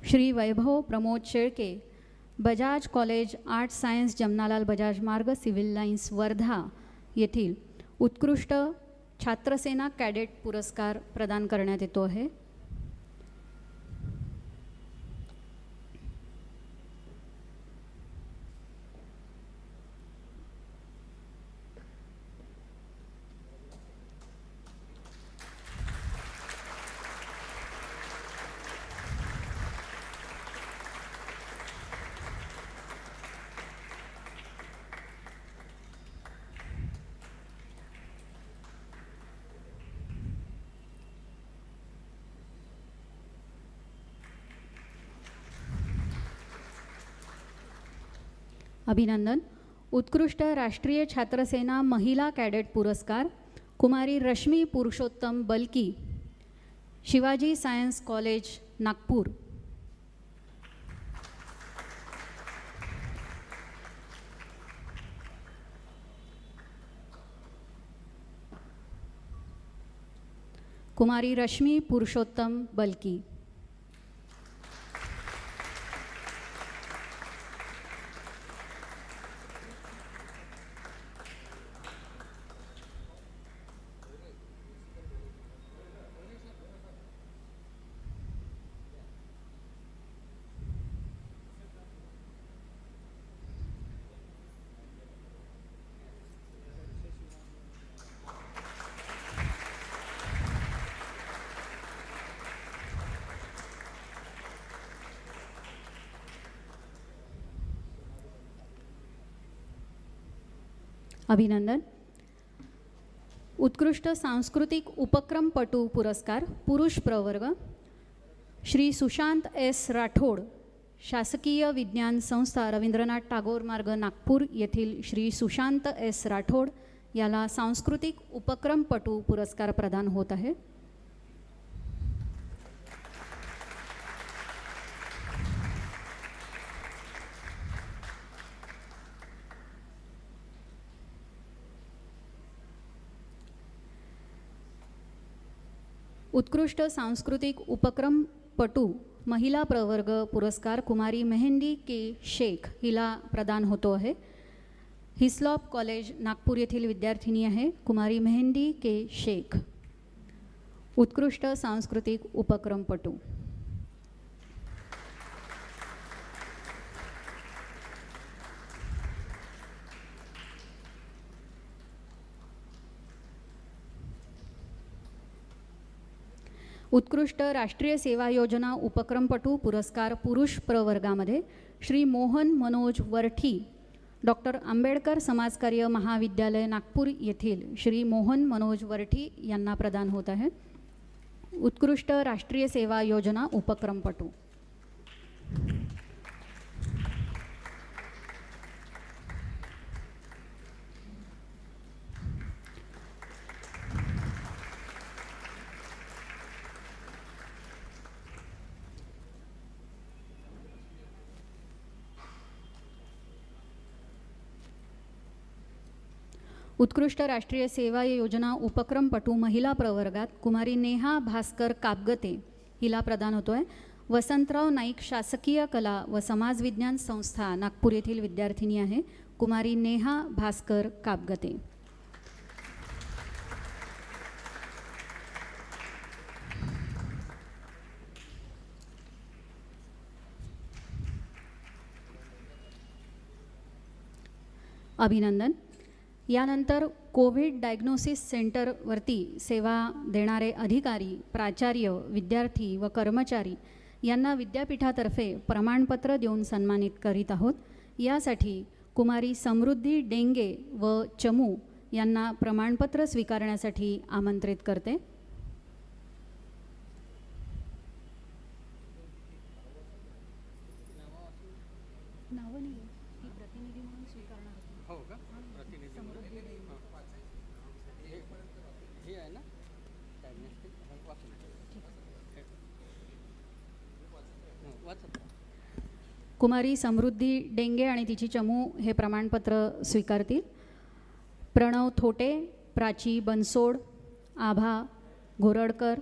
Shri Vaibhav Pramod Shelke Bajaj college arts science Jamnalal Bajaj मार्ग सिव्हिल लाईन्स वर्धा येथील उत्कृष्ट छात्रसेना कॅडेट पुरस्कार प्रदान करण्यात येतो आहे. अभिनंदन. उत्कृष्ट राष्ट्रीय छात्रसेना महिला कॅडेट पुरस्कार कुमारी रश्मी पुरुषोत्तम बलकी, शिवाजी सायन्स कॉलेज नागपूर. कुमारी रश्मी पुरुषोत्तम बलकी. अभिनंदन. उत्कृष्ट सांस्कृतिक उपक्रमपटू पुरस्कार पुरुष प्रवर्ग श्री सुशांत S राठोड, शासकीय विज्ञान संस्था रवींद्रनाथ टागोर मार्ग नागपूर येथील श्री सुशांत S राठोड याला सांस्कृतिक उपक्रमपटू पुरस्कार प्रदान होत आहे. उत्कृष्ट सांस्कृतिक उपक्रमपटू महिला प्रवर्ग पुरस्कार कुमारी मेहंदी के शेख हिला प्रदान होतो आहे. हिस्लॉप कॉलेज नागपूर येथील विद्यार्थिनी आहे कुमारी मेहंदी के शेख. उत्कृष्ट सांस्कृतिक उपक्रमपटू. उत्कृष्ट राष्ट्रीय सेवा योजना उपक्रमपटू पुरस्कार पुरुष प्रवर्गामध्ये श्री मोहन मनोज वरठी, डॉक्टर आंबेडकर समाजकार्य महाविद्यालय नागपूर येथील श्री मोहन मनोज वरठी यांना प्रदान होत आहे. उत्कृष्ट राष्ट्रीय सेवा योजना उपक्रमपटू. उत्कृष्ट राष्ट्रीय सेवा योजना उपक्रमपटू महिला प्रवर्गात कुमारी नेहा भास्कर कापगते हिला प्रदान होतो आहे. वसंतराव नाईक शासकीय कला व समाज विज्ञान संस्था नागपूर येथील विद्यार्थिनी आहे कुमारी नेहा भास्कर कापगते. अभिनंदन. यानंतर कोविड डायग्नोसिस सेंटरवरती सेवा देणारे अधिकारी, प्राचार्य, विद्यार्थी व कर्मचारी यांना विद्यापीठातर्फे प्रमाणपत्र देऊन सन्मानित करीत आहोत. यासाठी कुमारी समृद्धी डेंगे व चमू यांना प्रमाणपत्र स्वीकारण्यासाठी आमंत्रित करते. हो का? प्रतिनिधी म्हणून. हे आहे ना डायग्नोस्टिक वाचून वाचत. कुमारी समृद्धी डेंगे आणि तिची चमू हे प्रमाणपत्र स्वीकारतील. प्रणव थोटे, प्राची बनसोड, आभा घोरडकर,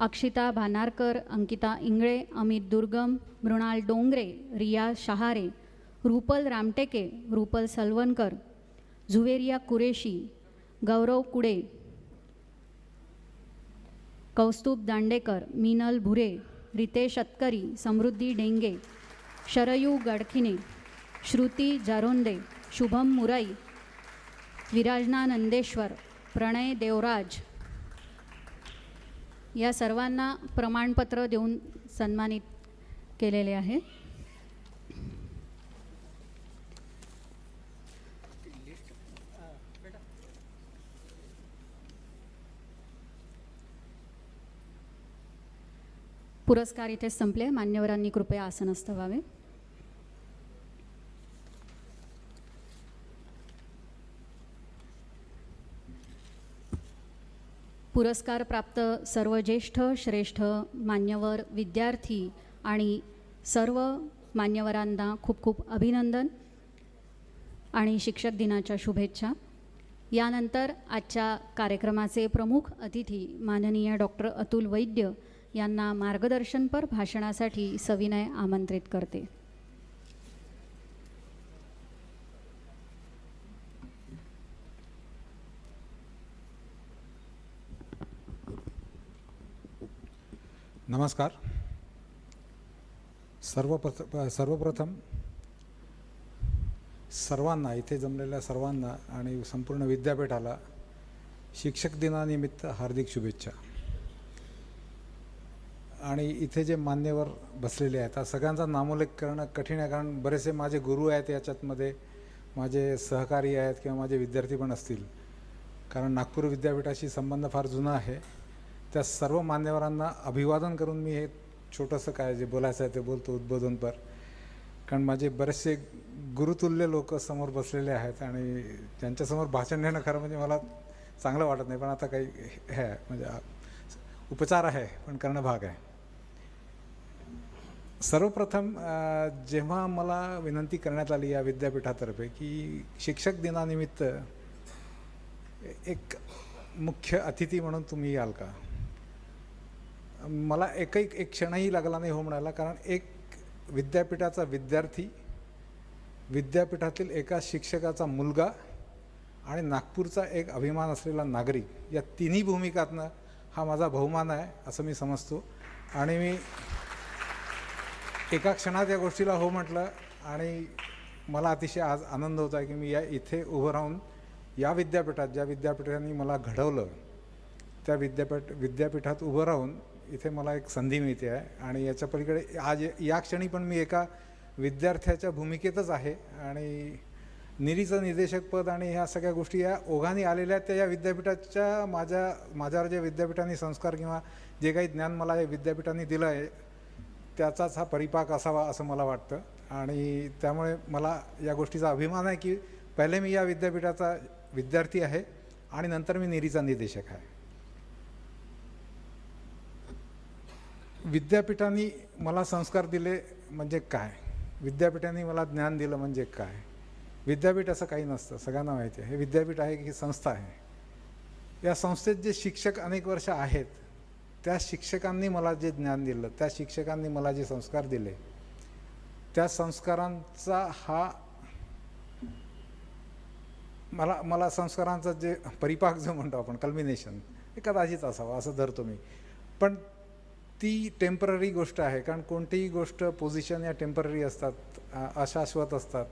अक्षिता भानारकर, अंकिता इंगळे, अमित दुर्गम, मृणाल डोंगरे, रिया शहारे, रुपल रामटेके, रुपल सलवनकर, झुवेरिया कुरेशी, गौरव कुडे, कौस्तुभ दांडेकर, मीनल भुरे, रितेश अतकरी, समृद्धी डेंगे, शरयू गडखिने, श्रुती जारोंदे, शुभम मुराई, विराजना नंदेश्वर, प्रणय देवराज या सर्वांना प्रमाणपत्र देऊन सन्मानित केलेले आहे. पुरस्कार इथे संपले. मान्यवरांनी कृपया आसनस्थ व्हावे. पुरस्कार प्राप्त सर्व ज्येष्ठ श्रेष्ठ मान्यवर, विद्यार्थी आणि सर्व मान्यवरांना खूप खूप अभिनंदन आणि शिक्षक दिनाच्या शुभेच्छा. यानंतर आजच्या कार्यक्रमाचे प्रमुख अतिथी माननीय डॉक्टर अतुल वैद्य यांना मार्गदर्शनपर भाषणासाठी सविनय आमंत्रित करते. नमस्कार. सर्वप्रथम सर्वांना, इथे जमलेल्या सर्वांना आणि संपूर्ण विद्यापीठाला शिक्षक दिनानिमित्त हार्दिक शुभेच्छा. आणि इथे जे मान्यवर बसलेले आहेत त्या सगळ्यांचा नामोल्लेख करणं कठीण आहे, कारण बरेचसे माझे गुरु आहेत, याच्यातमध्ये माझे सहकारी आहेत किंवा माझे विद्यार्थी पण असतील, कारण नागपूर विद्यापीठाशी संबंध फार जुना आहे. त्या सर्व मान्यवरांना अभिवादन करून मी हे छोटंसं काय जे बोलायचं आहे ते बोलतो उद्बोधनपर, कारण माझे बरेचसे गुरुतुल्य लोक समोर बसलेले आहेत आणि त्यांच्यासमोर भाषण देणं खरं म्हणजे मला चांगलं वाटत नाही, पण आता काही हे आहे म्हणजे उपचार आहे पण करणं भाग आहे. सर्वप्रथम जेव्हा मला विनंती करण्यात आली या विद्यापीठातर्फे की शिक्षक दिनानिमित्त एक मुख्य अतिथी म्हणून तुम्ही याल का, मला एक क्षणही लागला नाही हो म्हणायला, कारण एक विद्यापीठाचा विद्यार्थी विद्यापीठातील एका शिक्षकाचा मुलगा आणि नागपूरचा एक अभिमान असलेला नागरिक, या तिन्ही भूमिकातनं हा माझा बहुमान आहे असं मी समजतो. आणि मी एका क्षणात या गोष्टीला हो म्हटलं आणि मला अतिशय आज आनंद होत आहे की मी इथे उभं राहून या विद्यापीठात, ज्या विद्यापीठांनी मला घडवलं त्या विद्यापीठात उभं राहून इथे मला एक संधी मिळते आहे. आणि याच्या पलीकडे आज या क्षणी पण मी एका विद्यार्थ्याच्या भूमिकेतच आहे आणि निरीचं निदेशकपद आणि ह्या सगळ्या गोष्टी या ओघाने आलेल्या आहेत. त्या या विद्यापीठाच्या माझ्यावर जे विद्यापीठांनी संस्कार किंवा जे काही ज्ञान मला या विद्यापीठांनी दिलं आहे त्याचाच हा परिपाक असावा असं मला वाटतं. आणि त्यामुळे मला या गोष्टीचा अभिमान आहे की पहिले मी या विद्यापीठाचा विद्यार्थी आहे आणि नंतर मी निरीचा निदेशक आहे. विद्यापीठांनी मला संस्कार दिले म्हणजे काय, विद्यापीठांनी मला ज्ञान दिलं म्हणजे काय. विद्यापीठ असं काही नसतं, सगळ्यांना माहिती आहे. हे विद्यापीठ आहे की संस्था आहे. या संस्थेत जे शिक्षक अनेक वर्ष आहेत त्या शिक्षकांनी मला जे ज्ञान दिलं, त्या शिक्षकांनी मला जे संस्कार दिले, त्या संस्कारांचा हा मला संस्कारांचा जे परिपाक जो म्हणतो आपण, कल्मिनेशन, हे कदाचित असावं असं धरतो मी. पण ती टेम्पररी गोष्ट आहे, कारण कोणतीही गोष्ट पोझिशन या टेम्पररी असतात, अशाश्वत असतात.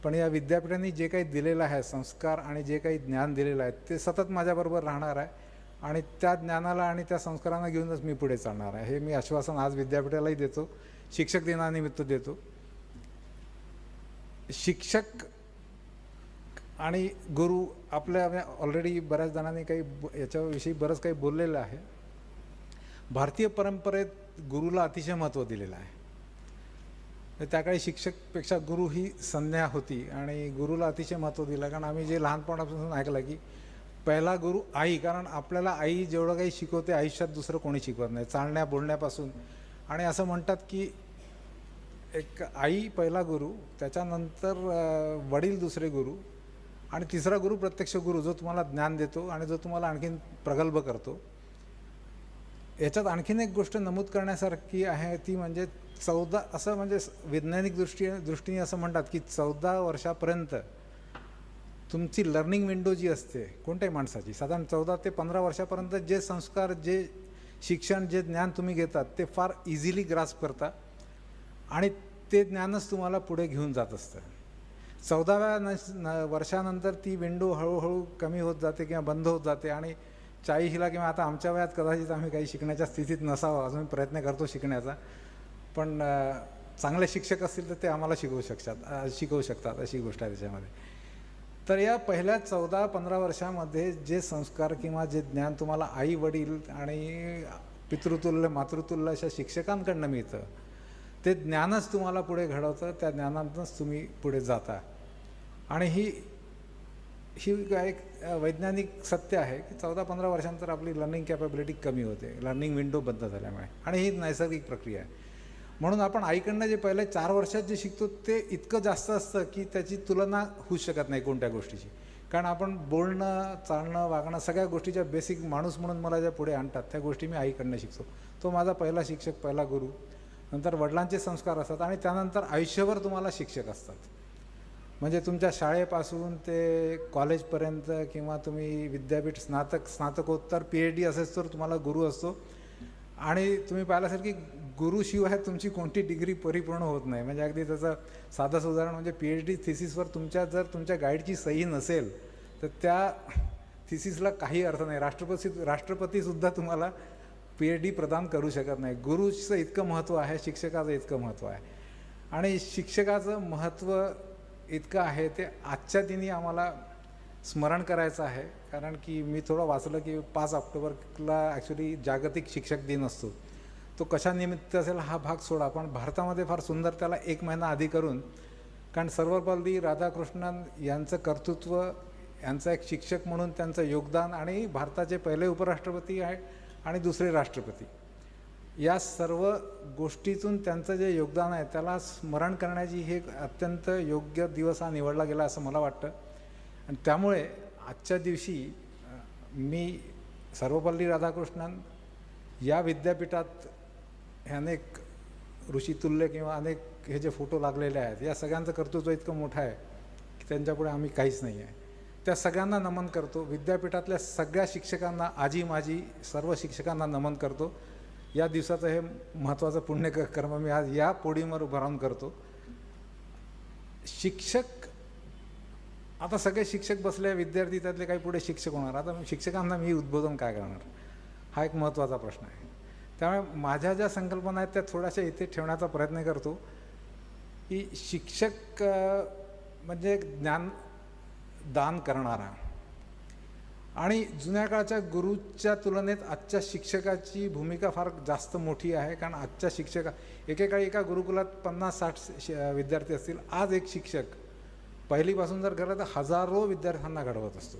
पण या विद्यापीठांनी जे काही दिलेलं आहे संस्कार आणि जे काही ज्ञान दिलेलं आहे ते सतत माझ्याबरोबर राहणार आहे आणि त्या ज्ञानाला आणि त्या संस्कारांना घेऊनच मी पुढे चालणार आहे. हे मी आश्वासन आज विद्यापीठालाही देतो, शिक्षक दिनानिमित्त देतो. शिक्षक आणि गुरु आपल्या ऑलरेडी बऱ्याच जणांनी काही याच्याविषयी बरंच काही बोललेलं आहे. भारतीय परंपरेत गुरुला अतिशय महत्त्व दिलेलं आहे. त्या काळी शिक्षकपेक्षा गुरु ही संज्ञा होती आणि गुरुला अतिशय महत्त्व दिलं. कारण आम्ही जे लहानपणापासून ऐकलं की पहिला गुरु आई, कारण आपल्याला आई जेवढं काही शिकवते आयुष्यात दुसरं कोणी शिकवत नाही, चालण्या बोलण्यापासून. आणि असं म्हणतात की एक आई पहिला गुरु, त्याच्यानंतर वडील दुसरे गुरु आणि तिसरा गुरु प्रत्यक्ष गुरु, जो तुम्हाला ज्ञान देतो आणि जो तुम्हाला आणखीन प्रगल्भ करतो. याच्यात आणखीन एक गोष्ट नमूद करण्यासारखी आहे, ती म्हणजे 14 असं म्हणजे वैज्ञानिक दृष्टीने असं म्हणतात की 14 वर्षापर्यंत तुमची लर्निंग विंडो जी असते कोणत्याही माणसाची, साधारण 14 ते 15 वर्षापर्यंत जे संस्कार, जे शिक्षण, जे ज्ञान तुम्ही घेतात ते फार इझिली ग्रास्प करता आणि ते ज्ञानच तुम्हाला पुढे घेऊन जात असतं. 14व्या वर्षानंतर ती विंडो हळूहळू कमी होत जाते किंवा बंद होत जाते आणि 40ला किंवा आता आमच्या वयात कदाचित आम्ही काही शिकण्याच्या स्थितीत नसावं, अजून प्रयत्न करतो शिकण्याचा. पण चांगले शिक्षक असतील तर ते आम्हाला शिकवू शकतात अशी गोष्ट आहे त्याच्यामध्ये. तर या पहिल्या 14-15 वर्षामध्ये जे संस्कार किंवा जे ज्ञान तुम्हाला आई वडील आणि पितृतुल्य मातृतुल्य अशा शिक्षकांकडनं मिळतं, ते ज्ञानच तुम्हाला पुढे घडवतं, त्या ज्ञानातूनच तुम्ही पुढे जाता. आणि ही एक वैज्ञानिक सत्य आहे की 14-15 वर्षांनंतर आपली लर्निंग कॅपॅबिलिटी कमी होते, लर्निंग विंडो बंद झाल्यामुळे. आणि ही नैसर्गिक प्रक्रिया आहे. म्हणून आपण आईकडनं जे पहिले 4 वर्षात जे शिकतो ते इतकं जास्त असतं की त्याची तुलना होऊ शकत नाही कोणत्या गोष्टीची. कारण आपण बोलणं, चालणं, वागणं, सगळ्या गोष्टीच्या बेसिक माणूस म्हणून मला ज्या पुढे आणतात त्या गोष्टी मी आईकडनं शिकतो. तो माझा पहिला शिक्षक, पहिला गुरु. नंतर वडिलांचे संस्कार असतात आणि त्यानंतर आयुष्यभर तुम्हाला शिक्षक असतात. म्हणजे तुमच्या शाळेपासून ते कॉलेजपर्यंत किंवा तुम्ही विद्यापीठ स्नातकोत्तर PhD असेच तर तुम्हाला गुरु असतो. आणि तुम्ही पाहिलं असेल की गुरुशिवाय तुमची कोणती डिग्री परिपूर्ण होत नाही. म्हणजे अगदी त्याचं साधंच उदाहरण म्हणजे PhD थिसिसवर जर तुमच्या गाईडची सही नसेल तर त्या थिसिसला काही अर्थ नाही. राष्ट्रपतीसुद्धा तुम्हाला PhD प्रदान करू शकत नाही. गुरुचं इतकं महत्त्व आहे, शिक्षकाचं इतकं महत्त्व आहे. आणि शिक्षकाचं महत्त्व इतकं आहे ते आजच्या दिनी आम्हाला स्मरण करायचं आहे. कारण की मी थोडं वाचलं की 5 ऑक्टोबरला ॲक्च्युली जागतिक शिक्षक दिन असतो. तो कशानिमित्त असेल हा भाग सोडा, पण भारतामध्ये फार सुंदर त्याला 1 महिना आधी करून, कारण सर्वपल्ली राधाकृष्णन यांचं कर्तृत्व, यांचा एक शिक्षक म्हणून त्यांचं योगदान आणि भारताचे पहिले उपराष्ट्रपती आहे आणि दुसरे राष्ट्रपती, या सर्व गोष्टीतून त्यांचं जे योगदान आहे त्याला स्मरण करण्याची हे अत्यंत योग्य दिवस हा निवडला गेला असं मला वाटतं. आणि त्यामुळे आजच्या दिवशी मी सर्वपल्ली राधाकृष्णन या विद्यापीठात ह्याने एक ऋषितुल्य किंवा अनेक हे जे फोटो लागलेले आहेत, या सगळ्यांचं कर्तृत्व इतकं मोठं आहे की त्यांच्यापुढे आम्ही काहीच नाही आहे. त्या सगळ्यांना नमन करतो. विद्यापीठातल्या सगळ्या शिक्षकांना, आजी माजी सर्व शिक्षकांना नमन करतो. या दिवसाचं हे महत्त्वाचं पुण्यकर्म मी आज या पोडियमवर उभं राहून करतो. शिक्षक, आता सगळे शिक्षक बसले, विद्यार्थी त्यातले काही पुढे शिक्षक होणार. आता शिक्षकांना मी उद्बोधन काय करणार, हा एक महत्त्वाचा प्रश्न आहे. त्यामुळे माझ्या ज्या संकल्पना आहेत त्या थोड्याशा इथे ठेवण्याचा प्रयत्न करतो की शिक्षक म्हणजे ज्ञान दान करणारा. आणि जुन्या काळच्या गुरुच्या तुलनेत आजच्या शिक्षकाची भूमिका फार जास्त मोठी आहे. कारण आजच्या शिक्षका, एकेकाळी एका गुरुकुलात 50-60 विद्यार्थी असतील. आज एक शिक्षक पहिलीपासून जर घरात हजारो विद्यार्थ्यांना घडवत असतो.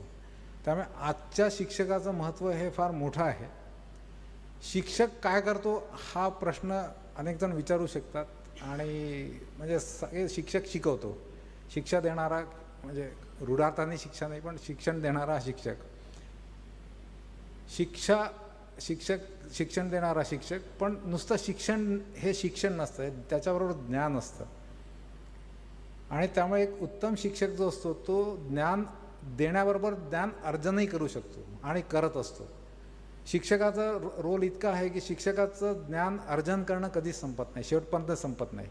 त्यामुळे आजच्या शिक्षकाचं महत्त्व हे फार मोठं आहे. शिक्षक काय करतो हा प्रश्न अनेकजण विचारू शकतात. आणि म्हणजे शिक्षक शिकवतो, शिक्षा देणारा, म्हणजे रूढार्थाने शिक्षा नाही पण शिक्षण देणारा शिक्षक, शिक्षण देणारा शिक्षक. पण नुसतं शिक्षण हे शिक्षण नसतं, त्याच्याबरोबर ज्ञान असतं. आणि त्यामुळे एक उत्तम शिक्षक जो असतो तो ज्ञान देण्याबरोबर ज्ञान अर्जनही करू शकतो आणि करत असतो. शिक्षकाचा रोल इतका आहे की शिक्षकाचं ज्ञान अर्जन करणं कधीच संपत नाही, शेवटपर्यंत संपत नाही.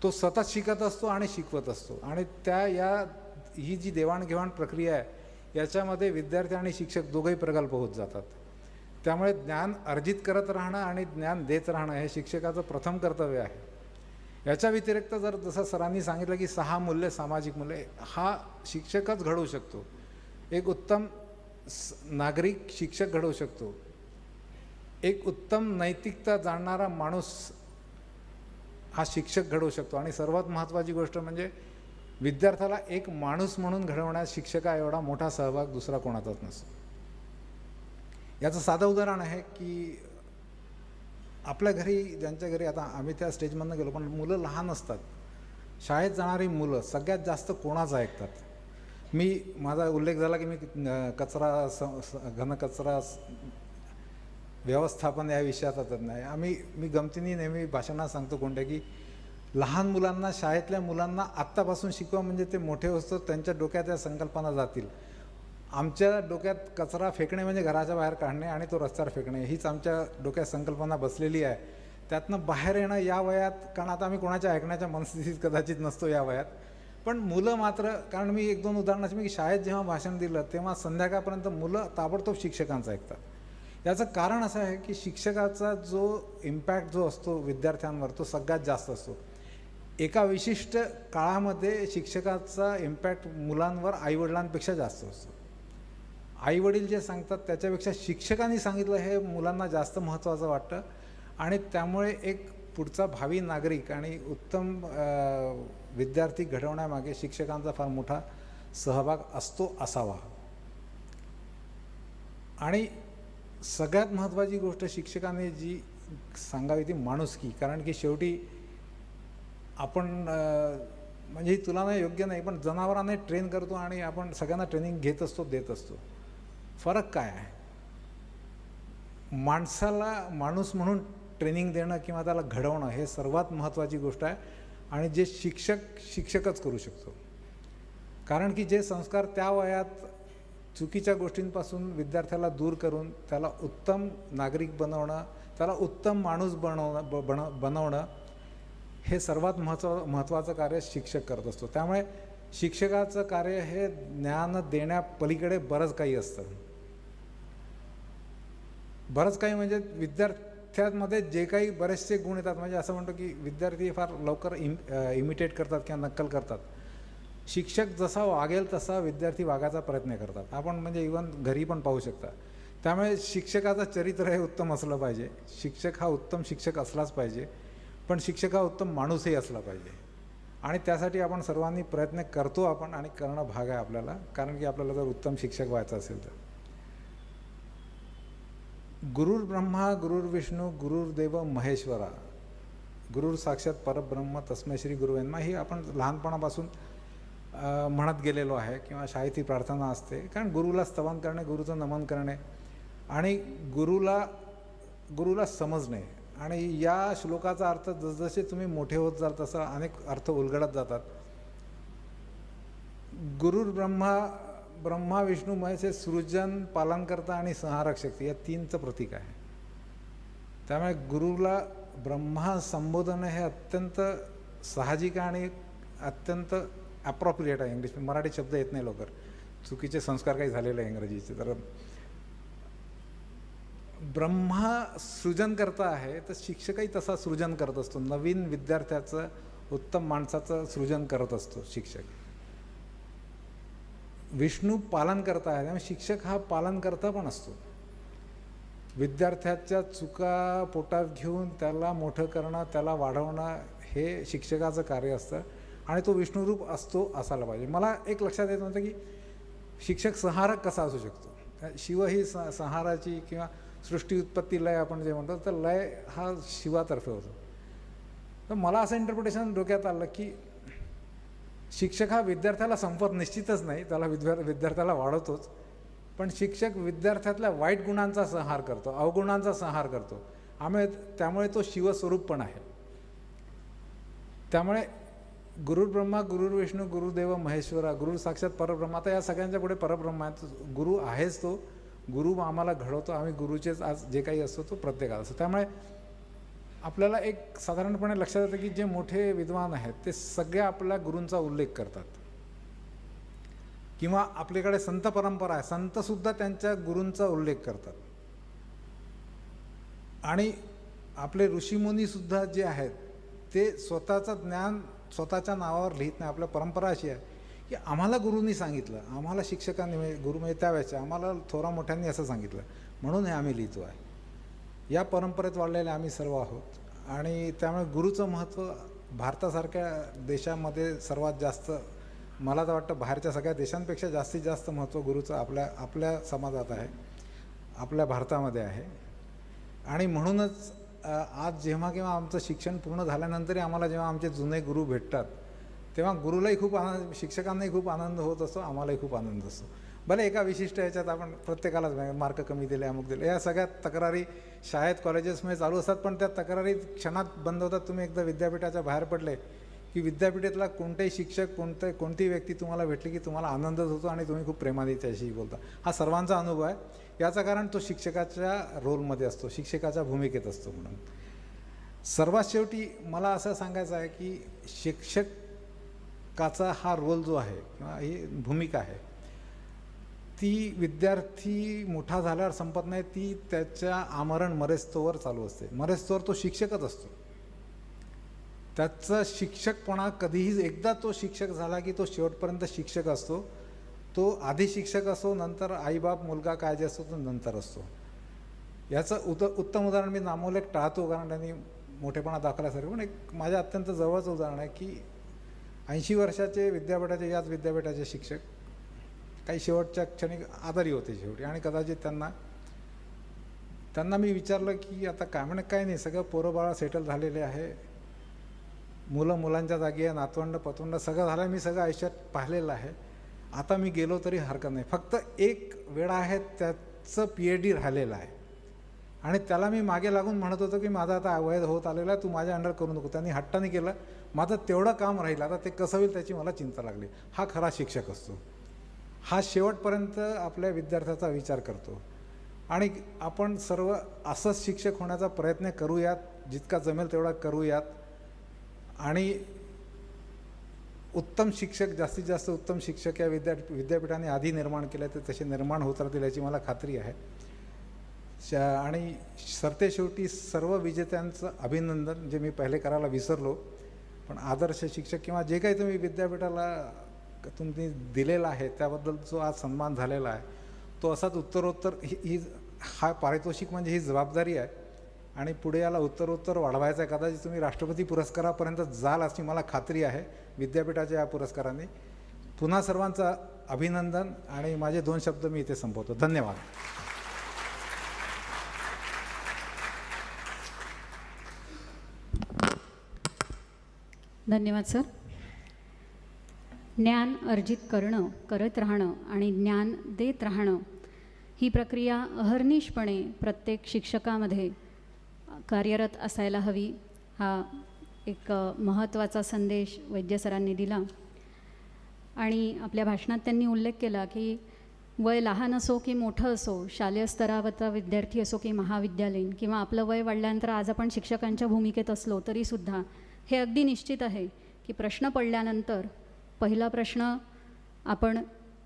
तो सतत शिकत असतो आणि शिकवत असतो. आणि ही जी देवाणघेवाण प्रक्रिया आहे याच्यामध्ये विद्यार्थी आणि शिक्षक दोघंही प्रगल्भ होत जातात. त्यामुळे ज्ञान अर्जित करत राहणं आणि ज्ञान देत राहणं हे शिक्षकाचं प्रथम कर्तव्य आहे. याच्या व्यतिरिक्त जर जसं सरांनी सांगितलं की 6 मूल्य, सामाजिक मूल्य, हा शिक्षकच घडवू शकतो. एक उत्तम नागरिक शिक्षक घडवू शकतो. एक उत्तम नैतिकता जाणणारा माणूस हा शिक्षक घडवू शकतो. आणि सर्वात महत्त्वाची गोष्ट म्हणजे विद्यार्थ्याला एक माणूस म्हणून घडवण्यात शिक्षका एवढा मोठा सहभाग दुसरा कोणाचाच नसतो. याचं साधं उदाहरण आहे की आपल्या घरी, ज्यांच्या घरी, आता आम्ही त्या स्टेजमधनं गेलो, पण मुलं लहान असतात. शाळेत जाणारी मुलं सगळ्यात जास्त कोणाचं ऐकतात? माझा उल्लेख झाला की मी घनकचरा व्यवस्थापन या विषयाचा तज्ञ आहे. मी गमतीने नेहमी भाषणात सांगतो कोणत्या की लहान मुलांना, शाळेतल्या मुलांना आत्तापासून शिकवा म्हणजे ते मोठे असतो त्यांच्या डोक्यात या संकल्पना जातील. आमच्या डोक्यात कचरा फेकणे म्हणजे घराच्या बाहेर काढणे आणि तो रस्त्यावर फेकणे, हीच आमच्या डोक्यात संकल्पना बसलेली आहे. त्यातनं बाहेर येणं या वयात, कारण आता आम्ही कोणाच्या ऐकण्याच्या मनस्थितीत कदाचित नसतो या वयात, पण मुलं मात्र, कारण मी 1-2 उदाहरणाची, मी शाळेत जेव्हा भाषण दिलं तेव्हा संध्याकाळपर्यंत मुलं ताबडतोब शिक्षकांचं ऐकतात. याचं कारण असं आहे की शिक्षकाचा जो इम्पॅक्ट जो असतो विद्यार्थ्यांवर तो सगळ्यात जास्त असतो. एका विशिष्ट काळामध्ये शिक्षकाचा इम्पॅक्ट मुलांवर आईवडिलांपेक्षा जास्त असतो. आईवडील जे सांगतात त्याच्यापेक्षा शिक्षकांनी सांगितलं हे मुलांना जास्त महत्त्वाचं वाटतं. आणि त्यामुळे एक पुढचा भावी नागरिक आणि उत्तम विद्यार्थी घडवण्यामागे शिक्षकांचा फार मोठा सहभाग असतो, असावा. आणि सगळ्यात महत्त्वाची गोष्ट शिक्षकांनी जी सांगावी ती माणुसकी. कारण की शेवटी आपण म्हणजे ही तुलना योग्य नाही, पण जनावरांना ट्रेन करतो आणि आपण सगळ्यांना ट्रेनिंग घेत असतो, देत असतो. फरक काय आहे? माणसाला माणूस म्हणून ट्रेनिंग देणं किंवा त्याला घडवणं हे सर्वात महत्त्वाची गोष्ट आहे. आणि जे शिक्षकच करू शकतो. कारण की जे संस्कार त्या वयात चुकीच्या गोष्टींपासून विद्यार्थ्याला दूर करून त्याला उत्तम नागरिक बनवणं, त्याला उत्तम माणूस बनवणं हे सर्वात महत्त्वाचं कार्य शिक्षक करत असतो. त्यामुळे शिक्षकाचं कार्य हे ज्ञान देण्यापलीकडे बरंच काही असतं. बरंच काही म्हणजे विद्यार्थ्यांमध्ये जे काही बरेचसे गुण येतात, म्हणजे असं म्हणतो की विद्यार्थी फार लवकर इमिटेट करतात किंवा नक्कल करतात. शिक्षक जसा वागेल तसा विद्यार्थी वागायचा प्रयत्न करतात. आपण म्हणजे इव्हन घरी पण पाहू शकता. त्यामुळे शिक्षकाचं चरित्र हे उत्तम असलं पाहिजे. शिक्षक हा उत्तम शिक्षक असलाच पाहिजे, पण शिक्षक हा उत्तम माणूसही असला पाहिजे. आणि त्यासाठी आपण सर्वांनी प्रयत्न करतो आपण, आणि करणं भाग आहे आपल्याला. कारण की आपल्याला जर उत्तम शिक्षक व्हायचं असेल तर गुरुर् ब्रह्मा गुरुर्विष्णू गुरुर्देव महेश्वरा, गुरुर साक्षात परब्रह्म तस्मै श्री गुरुवे नमः, ही आपण लहानपणापासून म्हणत गेलेलो आहे किंवा शाळेत ही प्रार्थना असते. कारण गुरुला स्तवन करणे, गुरुचं नमन करणे आणि गुरुला समजणे आणि या श्लोकाचा अर्थ जसजसे तुम्ही मोठे होत जाल तसा अनेक अर्थ उलगडत जातात. गुरुर ब्रह्मा विष्णू महेश हे सृजन, पालनकर्ता आणि संहारक शक्ती या तीनचं प्रतीक आहे. त्यामुळे गुरुला ब्रह्मा संबोधन हे अत्यंत साहजिक आणि अत्यंत ॲप्रॉप्रिएट आहे. इंग्लिश मराठी शब्द येत नाही लवकर, चुकीचे संस्कार काही झालेले आहे इंग्रजीचे. तर ब्रह्मा सृजन करता आहे तर शिक्षकही तसा सृजन करत असतो. नवीन विद्यार्थ्याचं, उत्तम माणसाचं सृजन करत असतो शिक्षक. विष्णू पालन करता आहे त्यामुळे शिक्षक हा पालनकर्ता पण असतो. विद्यार्थ्याच्या चुका पोटात घेऊन त्याला मोठं करणं, त्याला वाढवणं हे शिक्षकाचं कार्य असतं आणि तो विष्णुरूप असतो असायला पाहिजे. मला एक लक्षात येत नव्हतं की शिक्षक संहारक कसा असू शकतो. शिव ही संहाराची किंवा सृष्टी उत्पत्ती लय आपण जे म्हणतो तर लय हा शिवातर्फे होतो. तर मला असं इंटरप्रिटेशन डोक्यात आलं की शिक्षक हा विद्यार्थ्याला संपत निश्चितच नाही, त्याला विद्यार्थ्याला वाढवतोच, पण शिक्षक विद्यार्थ्यातल्या वाईट गुणांचा संहार करतो, अवगुणांचा संहार करतो. त्यामुळे तो शिवस्वरूप पण आहे. त्यामुळे गुरुर ब्रह्मा गुरुर विष्णू गुरुदेव महेश्वरा, गुरु साक्षात परब्रह्म. आता या सगळ्यांच्या पुढे परब्रह्म आहे. गुरु आहेच तो, गुरु आम्हाला घडवतो, आम्ही गुरुचेच आज जे काही असतो तो प्रत्येकाला असतो. त्यामुळे आपल्याला एक साधारणपणे लक्षात येतं की जे मोठे विद्वान आहेत ते सगळ्या आपल्या गुरूंचा उल्लेख करतात. किंवा आपल्याकडे संत परंपरा आहे, संतसुद्धा त्यांच्या गुरूंचा उल्लेख करतात. आणि आपले ऋषीमुनीसुद्धा जे आहेत ते स्वतःचं ज्ञान स्वतःच्या नावावर लिहित नाही. आपल्या परंपरा अशी आहे की आम्हाला गुरूंनी सांगितलं, आम्हाला शिक्षकांनी, गुरु म्हणजे त्यावेळेचे आम्हाला थोरा मोठ्यांनी असं सांगितलं म्हणून हे आम्ही लिहितो आहे. या परंपरेत वाढलेले आम्ही सर्व आहोत. आणि त्यामुळे गुरुचं महत्त्व भारतासारख्या देशामध्ये सर्वात जास्त, मला तर वाटतं बाहेरच्या सगळ्या देशांपेक्षा जास्तीत जास्त महत्त्व गुरुचं आपल्या समाजात आहे, आपल्या भारतामध्ये आहे. आणि म्हणूनच आज जेव्हा केव्हा आमचं शिक्षण पूर्ण झाल्यानंतरही आम्हाला जेव्हा आमचे जुने गुरु भेटतात तेव्हा गुरुलाही खूप आनंद, शिक्षकांनाही खूप आनंद होत असतो, आम्हालाही खूप आनंद असतो. भले एका विशिष्ट ह्याच्यात आपण प्रत्येकालाच मार्क कमी दिले, अमुक दिले, या सगळ्या तक्रारी शाळेत कॉलेजेसमध्ये चालू असतात. पण त्या तक्रारी क्षणात बंद होतात. तुम्ही एकदा विद्यापीठाच्या बाहेर पडले की विद्यापीठातला कोणतेही शिक्षक, कोणतीही व्यक्ती तुम्हाला भेटली की तुम्हाला आनंदच होतो आणि तुम्ही खूप प्रेमाने त्याशी बोलता. हा सर्वांचा अनुभव आहे. याचं कारण तो शिक्षकाच्या रोलमध्ये असतो, शिक्षकाच्या भूमिकेत असतो. म्हणून सर्वात शेवटी मला असं सांगायचं आहे की शिक्षकाचा हा रोल जो आहे किंवा ही भूमिका आहे ती विद्यार्थी मोठा झाल्यावर संपत नाही, ती त्याच्या आमरण मरेस्तोवर चालू असते. मरेस्तोवर तो शिक्षकच असतो. त्याचा शिक्षकपणा कधीही, एकदा तो शिक्षक झाला की तो शेवटपर्यंत शिक्षक असतो. तो आधी शिक्षक असो, नंतर आईबाप मुलगा काय जे असतो तो नंतर असतो. याचं उत्तम उदाहरण मी नामोल्लेख टाळतो कारण त्यांनी मोठेपणा दाखवल्यासारखं, पण एक माझ्या अत्यंत जवळचं उदाहरण आहे की 80 वर्षाचे विद्यापीठाचे, याच विद्यापीठाचे शिक्षक काही शेवटच्या क्षणी आजारी होते शेवटी. आणि कदाचित त्यांना मी विचारलं की आता काय म्हणे, काय नाही, सगळं पोरंबाळा सेटल झालेले आहे, मुलांच्या जागी आहे, नातवंड पतवंड सगळं झालं आहे, मी सगळं आयुष्यात पाहिलेलं आहे, आता मी गेलो तरी हरकत नाही, फक्त एक वेळा आहे त्याचं PhD राहिलेलं आहे आणि त्याला मी मागे लागून म्हणत होतो की माझा आता वय होत आलेला आहे, तू माझ्या अंडर करू नको. त्यांनी हट्टाने केलं, माझं तेवढं काम राहिलं, आता ते कसं होईल त्याची मला चिंता लागली. हा खरा शिक्षक असतो. हा शेवटपर्यंत आपल्या विद्यार्थ्याचा विचार करतो. आणि आपण सर्व असंच शिक्षक होण्याचा प्रयत्न करूयात, जितका जमेल तेवढा करूयात. आणि उत्तम शिक्षक, जास्तीत जास्त उत्तम शिक्षक या विद्यापीठाने आधी निर्माण केले तर तसे निर्माण होत राहतील याची मला खात्री आहे. आणि सरतेशेवटी सर्व विजेत्यांचं अभिनंदन, जे मी पहिले करायला विसरलो. पण आदर्श शिक्षक किंवा जे काही तुम्ही विद्यापीठाला तुम्ही दिलेला आहे त्याबद्दल जो आज सन्मान झालेला आहे तो असाच उत्तरोत्तर, हा पारितोषिक म्हणजे ही जबाबदारी आहे आणि पुढे याला उत्तरोत्तर वाढवायचं आहे. कदाचित तुम्ही राष्ट्रपती पुरस्कारापर्यंत जाल अशी मला खात्री आहे विद्यापीठाच्या या पुरस्काराने. पुन्हा सर्वांचं अभिनंदन आणि माझे 2 शब्द मी इथे संपवतो. धन्यवाद. धन्यवाद सर. ज्ञान अर्जित करणं, करत राहणं आणि ज्ञान देत राहणं ही प्रक्रिया अहर्निशपणे प्रत्येक शिक्षकामध्ये कार्यरत असायला हवी हा एक महत्त्वाचा संदेश वैद्य सरांनी दिला. आणि आपल्या भाषणात त्यांनी उल्लेख केला की वय लहान असो की मोठं असो, शालेय स्तरावरचा विद्यार्थी असो की महाविद्यालयीन, किंवा आपलं वय वाढल्यानंतर आज आपण शिक्षकांच्या भूमिकेत असलो तरीसुद्धा हे अगदी निश्चित आहे की प्रश्न पडल्यानंतर पहिला प्रश्न आपण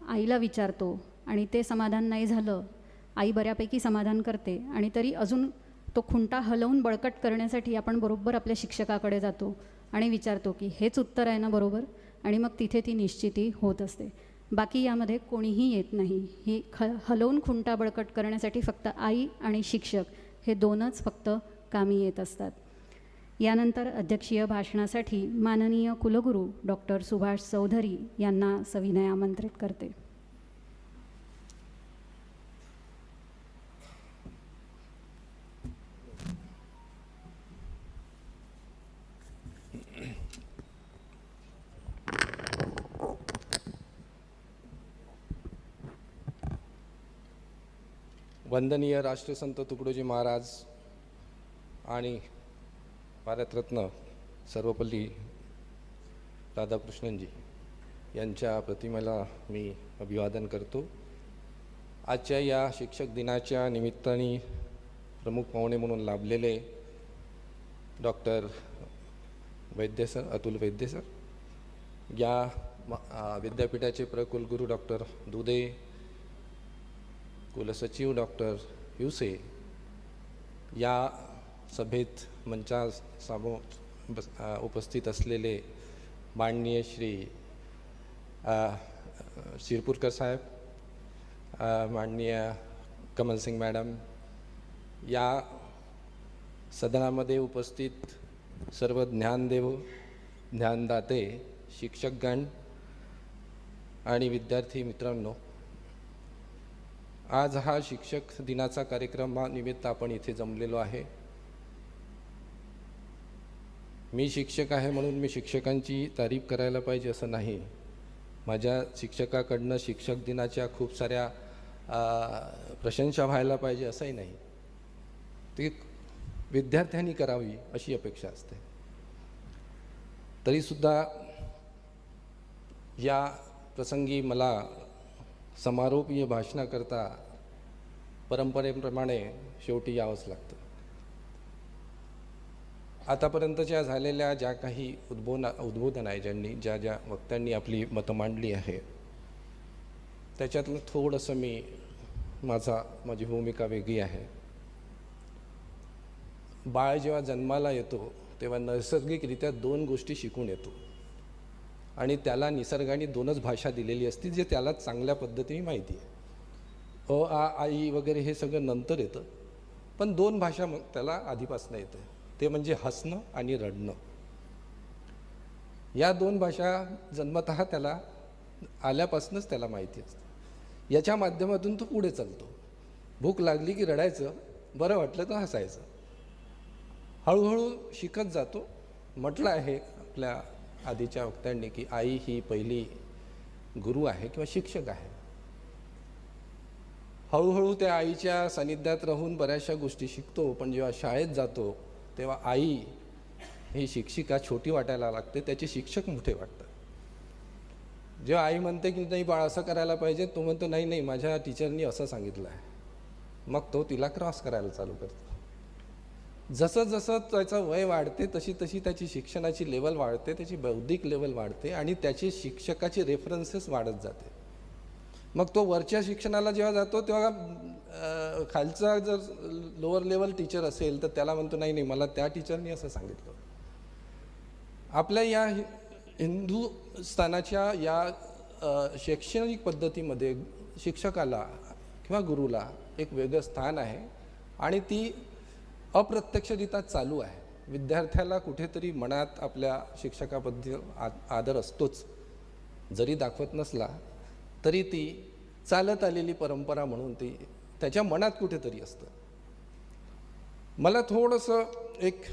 आईला विचारतो आणि ते समाधान नाही झालं, आई बऱ्यापैकी समाधान करते आणि तरी अजून तो खुंटा हलवून बळकट करण्यासाठी आपण बरोबर आपल्या शिक्षकाकडे जातो आणि विचारतो की हेच उत्तर आहे ना बरोबर, आणि मग तिथे ती निश्चिती होत असते. बाकी यामध्ये कोणीही येत नाही. ही हलवून खुंटा बळकट करण्यासाठी फक्त आई आणि शिक्षक हे दोनच फक्त कामी येत असतात. यानंतर अध्यक्षीय भाषणासाठी माननीय कुलगुरू डॉक्टर सुभाष चौधरी यांना सविनय आमंत्रित करते. वंदनीय राष्ट्रसंत तुकडोजी महाराज आणि भारतरत्न सर्वपल्ली राधाकृष्णनजी यांच्या प्रतिमेला मी अभिवादन करतो. आजच्या या शिक्षक दिनाच्या निमित्ताने प्रमुख पाहुणे म्हणून लाभलेले डॉक्टर वैद्य सर, अतुल वैद्य सर, या विद्यापीठाचे प्रकुलगुरू डॉक्टर दुधे, कुलसचिव डॉक्टर युसे, या सभेत मंचासमोर उपस्थित असलेले माननीय श्री शिरपूरकर साहेब, माननीय कमल सिंग मॅडम, या सदनामध्ये उपस्थित सर्व ज्ञानदेव, ज्ञानदाते, शिक्षकगण आणि विद्यार्थी मित्रांनो, आज हा शिक्षक दिनाचा कार्यक्रमानिमित्त आपण इथे जमलेलो आहे. मी शिक्षक आहे म्हणून मी शिक्षकांची तारीफ करायला पाहिजे असं नाही. माझ्या शिक्षकाकडनं शिक्षक दिनाच्या खूप साऱ्या प्रशंसा व्हायला पाहिजे असंही नाही. ती विद्यार्थ्यांनी करावी अशी अपेक्षा असते. तरीसुद्धा या प्रसंगी मला समारोपीय भाषणाकरता परंपरेप्रमाणे शेवटी यावंच लागतं. आतापर्यंतच्या झालेल्या ज्या काही उद्बोधन आहे, ज्या वक्त्यांनी आपली मतं मांडली आहे, त्याच्यातलं थोडंसं माझी भूमिका वेगळी आहे. बाळ जेव्हा जन्माला येतो तेव्हा नैसर्गिकरित्या 2 गोष्टी शिकून येतो आणि त्याला निसर्गाने 2च भाषा दिलेली असते जे त्याला चांगल्या पद्धतीने माहिती आहे. आ आई वगैरे हे सगळं नंतर येतं, पण 2 भाषा मग त्याला आधीपासून येतं. ते म्हणजे हसणं आणि रडणं. या 2 भाषा जन्मतः त्याला आल्यापासूनच त्याला माहिती असते. याच्या माध्यमातून तो पुढे चालतो. भूक लागली की रडायचं, बरं वाटलं तर हसायचं. हळूहळू शिकत जातो. म्हटलं आहे आपल्या आधीच्या वक्त्यांनी की आई ही पहिली गुरु आहे किंवा शिक्षक आहे. हळूहळू त्या आईच्या सानिध्यात राहून बऱ्याचशा गोष्टी शिकतो, पण जेव्हा शाळेत जातो तेव्हा आई ही शिक्षिका छोटी वाटायला लागते, त्याचे शिक्षक मोठे वाटतात. जेव्हा आई म्हणते की नाही बाळ असं करायला पाहिजे, तो म्हणतो नाही नाही माझ्या टीचरनी असं सांगितलं आहे. मग तो तिला क्रॉस करायला चालू करतो. जसं जसं त्याचं वय वाढते तशी तशी त्याची शिक्षणाची लेवल वाढते, त्याची बौद्धिक लेवल वाढते आणि त्याची शिक्षकाची रेफरन्सेस वाढत जाते. मग तो वरच्या शिक्षणाला जेव्हा जातो तेव्हा खालचा जर लोअर लेवल टीचर असेल तर त्याला म्हणतो नाही नाही मला त्या टीचरनी असं सांगितलं. आपल्या या हिंदुस्थानाच्या या शैक्षणिक पद्धतीमध्ये शिक्षकाला किंवा गुरुला एक वेगळं स्थान आहे आणि ती अप्रत्यक्षरित्या चालू आहे. विद्यार्थ्याला कुठेतरी मनात आपल्या शिक्षकाबद्दल आदर असतोच, जरी दाखवत नसला तरी ती चालत आलेली परंपरा म्हणून ती त्याच्या मनात कुठेतरी असतं. मला थोडंसं एक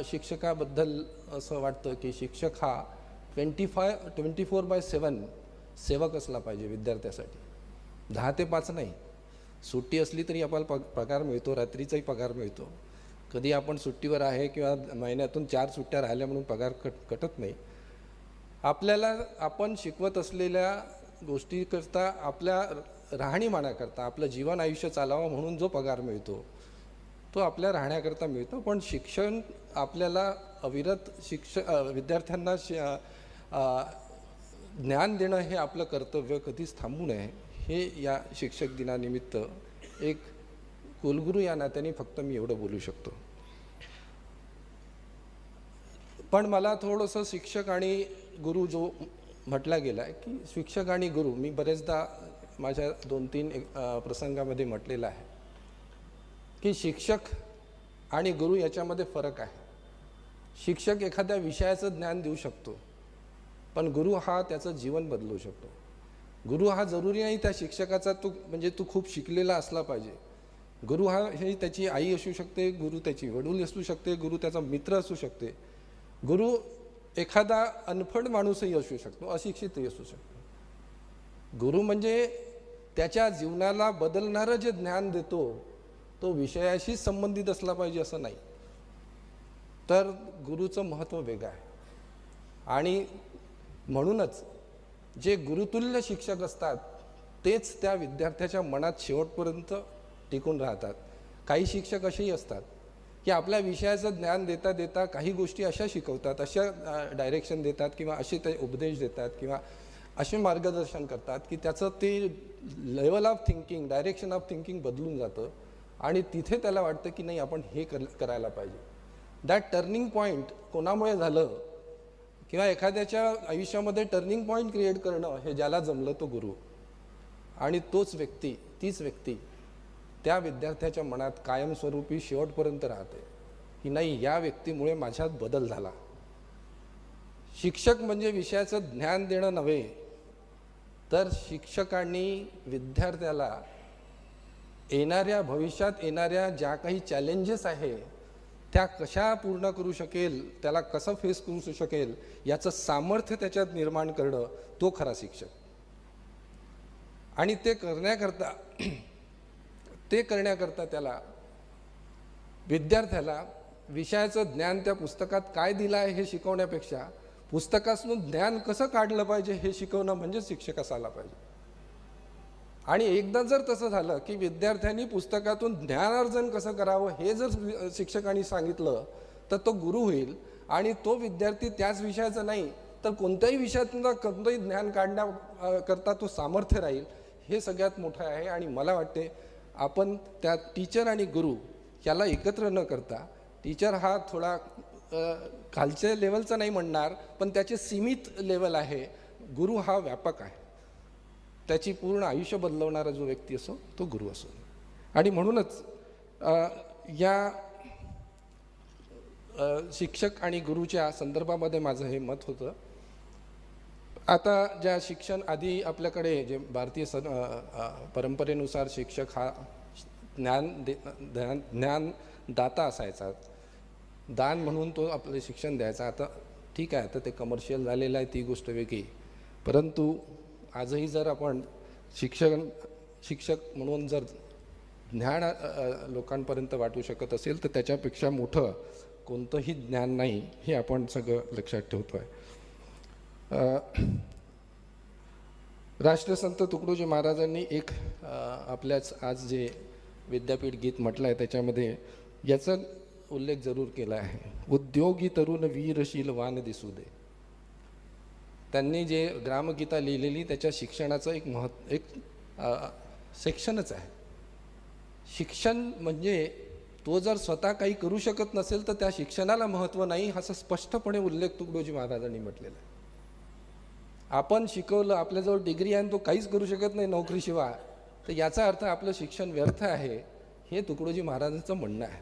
शिक्षकाबद्दल असं वाटतं की शिक्षक हा 24/7 सेवक असला पाहिजे विद्यार्थ्यासाठी. 10 ते 5 नाही. सुट्टी असली तरी आपल्याला पगार मिळतो, रात्रीचाही पगार मिळतो, कधी आपण सुट्टीवर आहे किंवा महिन्यातून 4 सुट्ट्या राहिल्या म्हणून पगार कटत नाही. आपल्याला आपण शिकवत असलेल्या गोष्टीकरता, आपल्या राहणीमानाकरता, आपलं जीवन आयुष्य चालावं म्हणून जो पगार मिळतो तो आपल्या राहण्याकरता मिळतो. पण शिक्षण आपल्याला अविरत विद्यार्थ्यांना ज्ञान देणं हे आपलं कर्तव्य कधीच थांबू नये, हे या शिक्षक दिनानिमित्त एक कुलगुरू या नात्याने फक्त मी एवढं बोलू शकतो. पण मला थोडंसं शिक्षक आणि गुरु जो म्हटला गेला आहे की शिक्षक आणि गुरु, मी बरेचदा माझ्या 2-3 प्रसंगामध्ये म्हटलेलं आहे की शिक्षक आणि गुरु याच्यामध्ये फरक आहे. शिक्षक एखाद्या विषयाचं ज्ञान देऊ शकतो, पण गुरु हा त्याचं जीवन बदलू शकतो. गुरु हा जरुरी नाही त्या शिक्षकाचा तू खूप शिकलेला असला पाहिजे. गुरु हा हे त्याची आई असू शकते, गुरु त्याची वडील असू शकते, गुरु त्याचा मित्र असू शकते, गुरु एखादा अनफड माणूसही असू शकतो, अशिक्षितही असू शकतो. गुरु म्हणजे त्याच्या जीवनाला बदलणारं जे ज्ञान देतो तो विषयाशी संबंधित असला पाहिजे असं नाही. तर गुरुचं महत्त्व वेगळं आहे. आणि म्हणूनच जे गुरुतुल्य शिक्षक असतात तेच त्या विद्यार्थ्याच्या मनात शेवटपर्यंत टिकून राहतात. काही शिक्षक असेही असतात की आपल्या विषयाचं ज्ञान देता देता काही गोष्टी अशा शिकवतात, अशा डायरेक्शन देतात किंवा असे ते उपदेश देतात किंवा असे मार्गदर्शन करतात की त्याचं ते level of thinking, direction of thinking बदलून जातं आणि तिथे त्याला वाटतं की नाही आपण हे करायला पाहिजे. दॅट टर्निंग पॉईंट कोणामुळे झालं किंवा एखाद्याच्या आयुष्यामध्ये टर्निंग पॉईंट क्रिएट करणं हे ज्याला जमलं तो गुरु. आणि तीच व्यक्ती त्या विद्यार्थ्याच्या मनात कायमस्वरूपी शेवटपर्यंत राहते की नाही या व्यक्तीमुळे माझ्यात बदल झाला. शिक्षक म्हणजे विषयाचं ज्ञान देणं नव्हे, तर शिक्षकांनी विद्यार्थ्याला भविष्यात येणाऱ्या ज्या काही चॅलेंजेस आहे त्या कशा पूर्ण करू शकेल, त्याला कसं फेस करू शकेल याचं सामर्थ्य त्याच्यात निर्माण करणं तो खरा शिक्षक. आणि ते करण्याकरता त्याला विद्यार्थ्याला विषयाचं ज्ञान त्या पुस्तकात काय दिलं आहे हे शिकवण्यापेक्षा पुस्तकातून ज्ञान कसं काढलं पाहिजे हे शिकवणं म्हणजे शिक्षक असायला पाहिजे. आणि एकदा जर तसं झालं की विद्यार्थ्यांनी पुस्तकातून ज्ञानार्जन कसं करावं हे जर शिक्षकांनी सांगितलं तर तो गुरु होईल. आणि तो विद्यार्थी त्याच विषयाचा नाही तर कोणत्याही विषयातून कोणतंही ज्ञान काढण्याकरता तो सामर्थ्य राहील. हे सगळ्यात मोठं आहे. आणि मला वाटते आपण त्या टीचर आणि गुरु याला एकत्र न करता, टीचर हा थोडा खालच्या लेवलचा नाही म्हणणार पण त्याचे सीमित लेवल आहे, गुरु हा व्यापक आहे, त्याची पूर्ण आयुष्य बदलवणारा जो व्यक्ती असो तो गुरु असो. आणि म्हणूनच या शिक्षक आणि गुरुच्या संदर्भामध्ये माझं हे मत होतं. आता ज्या शिक्षण आधी आपल्याकडे जे भारतीय परंपरेनुसार शिक्षक हा ज्ञानदाता असायचा, दान म्हणून तो आपलं शिक्षण द्यायचा. आता ठीक आहे, आता ते कमर्शियल झालेलं आहे ती गोष्ट वेगळी. परंतु आजही जर आपण शिक्षक म्हणून जर ज्ञान लोकांपर्यंत वाटू शकत असेल तर त्याच्यापेक्षा मोठं कोणतंही ज्ञान नाही हे आपण सगळं लक्षात ठेवतो आहे. राष्ट्रसंत तुकडोजी महाराजांनी एक आपल्याच आज जे विद्यापीठ गीत म्हटलं आहे त्याच्यामध्ये याचा उल्लेख जरूर केला आहे. उद्योगी तरुण वीरशील वान दिसू दे. त्यांनी जे ग्रामगीता लिहिलेली त्याच्या शिक्षणाचं एक सेक्शनच आहे. शिक्षण म्हणजे तो जर स्वतः काही करू शकत नसेल तर त्या शिक्षणाला महत्त्व नाही असं स्पष्टपणे उल्लेख तुकडोजी महाराजांनी म्हटलेला आहे. आपण शिकवलं, आपल्याजवळ डिग्री आहे आणि तो काहीच करू शकत नाही नोकरीशिवाय, तर याचा अर्थ आपलं शिक्षण व्यर्थ आहे हे तुकडोजी महाराजांचं म्हणणं आहे.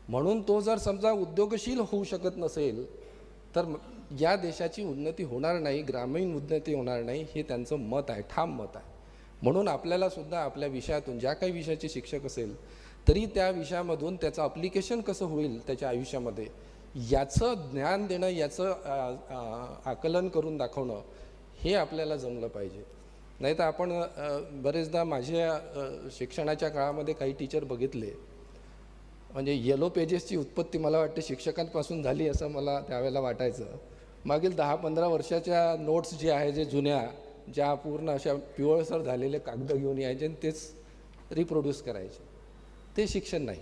म्हणून तो जर समजा उद्योगशील होऊ शकत नसेल तर या देशाची उन्नती होणार नाही, ग्रामीण उन्नती होणार नाही, हे त्यांचं मत आहे, ठाम मत आहे. म्हणून आपल्याला सुद्धा आपल्या विषयातून ज्या काही विषयाचे शिक्षक असेल तरी त्या विषयामधून त्याचं अप्लिकेशन कसं होईल त्याच्या आयुष्यामध्ये याचं ज्ञान देणं, याचं आकलन करून दाखवणं हे आपल्याला जमलं पाहिजे. नाही तर आपण बरेचदा माझ्या शिक्षणाच्या काळामध्ये काही टीचर बघितले म्हणजे येलो पेजेसची उत्पत्ती मला वाटते शिक्षकांपासून झाली असं मला त्यावेळेला वाटायचं. मागील 10-15 वर्षाच्या नोट्स जे आहे, जे जुन्या, ज्या पूर्ण अशा पिवळसर झालेले कागद घेऊन यायचे आणि तेच रिप्रोड्यूस करायचे, ते शिक्षण नाही.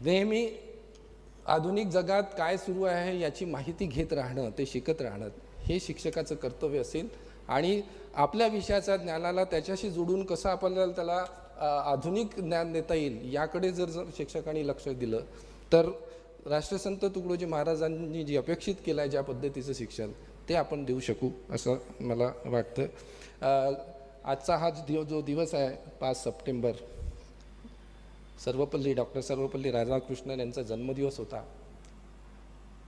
नेहमी आधुनिक जगात काय सुरू आहे याची माहिती घेत राहणं, ते शिकत राहणं, हे शिक्षकाचं कर्तव्य असेल. आणि आपल्या विषयाच्या ज्ञानाला त्याच्याशी जोडून कसं आपल्याला त्याला आधुनिक ज्ञान देता येईल याकडे जर शिक्षकांनी लक्ष दिलं तर राष्ट्रसंत तुकडोजी महाराजांनी जी अपेक्षित केलं आहे ज्या पद्धतीचं शिक्षण, ते आपण देऊ शकू असं मला वाटतं. आजचा हा जो दिवस आहे 5 सप्टेंबर, डॉक्टर सर्वपल्ली राधाकृष्णन यांचा जन्मदिवस होता.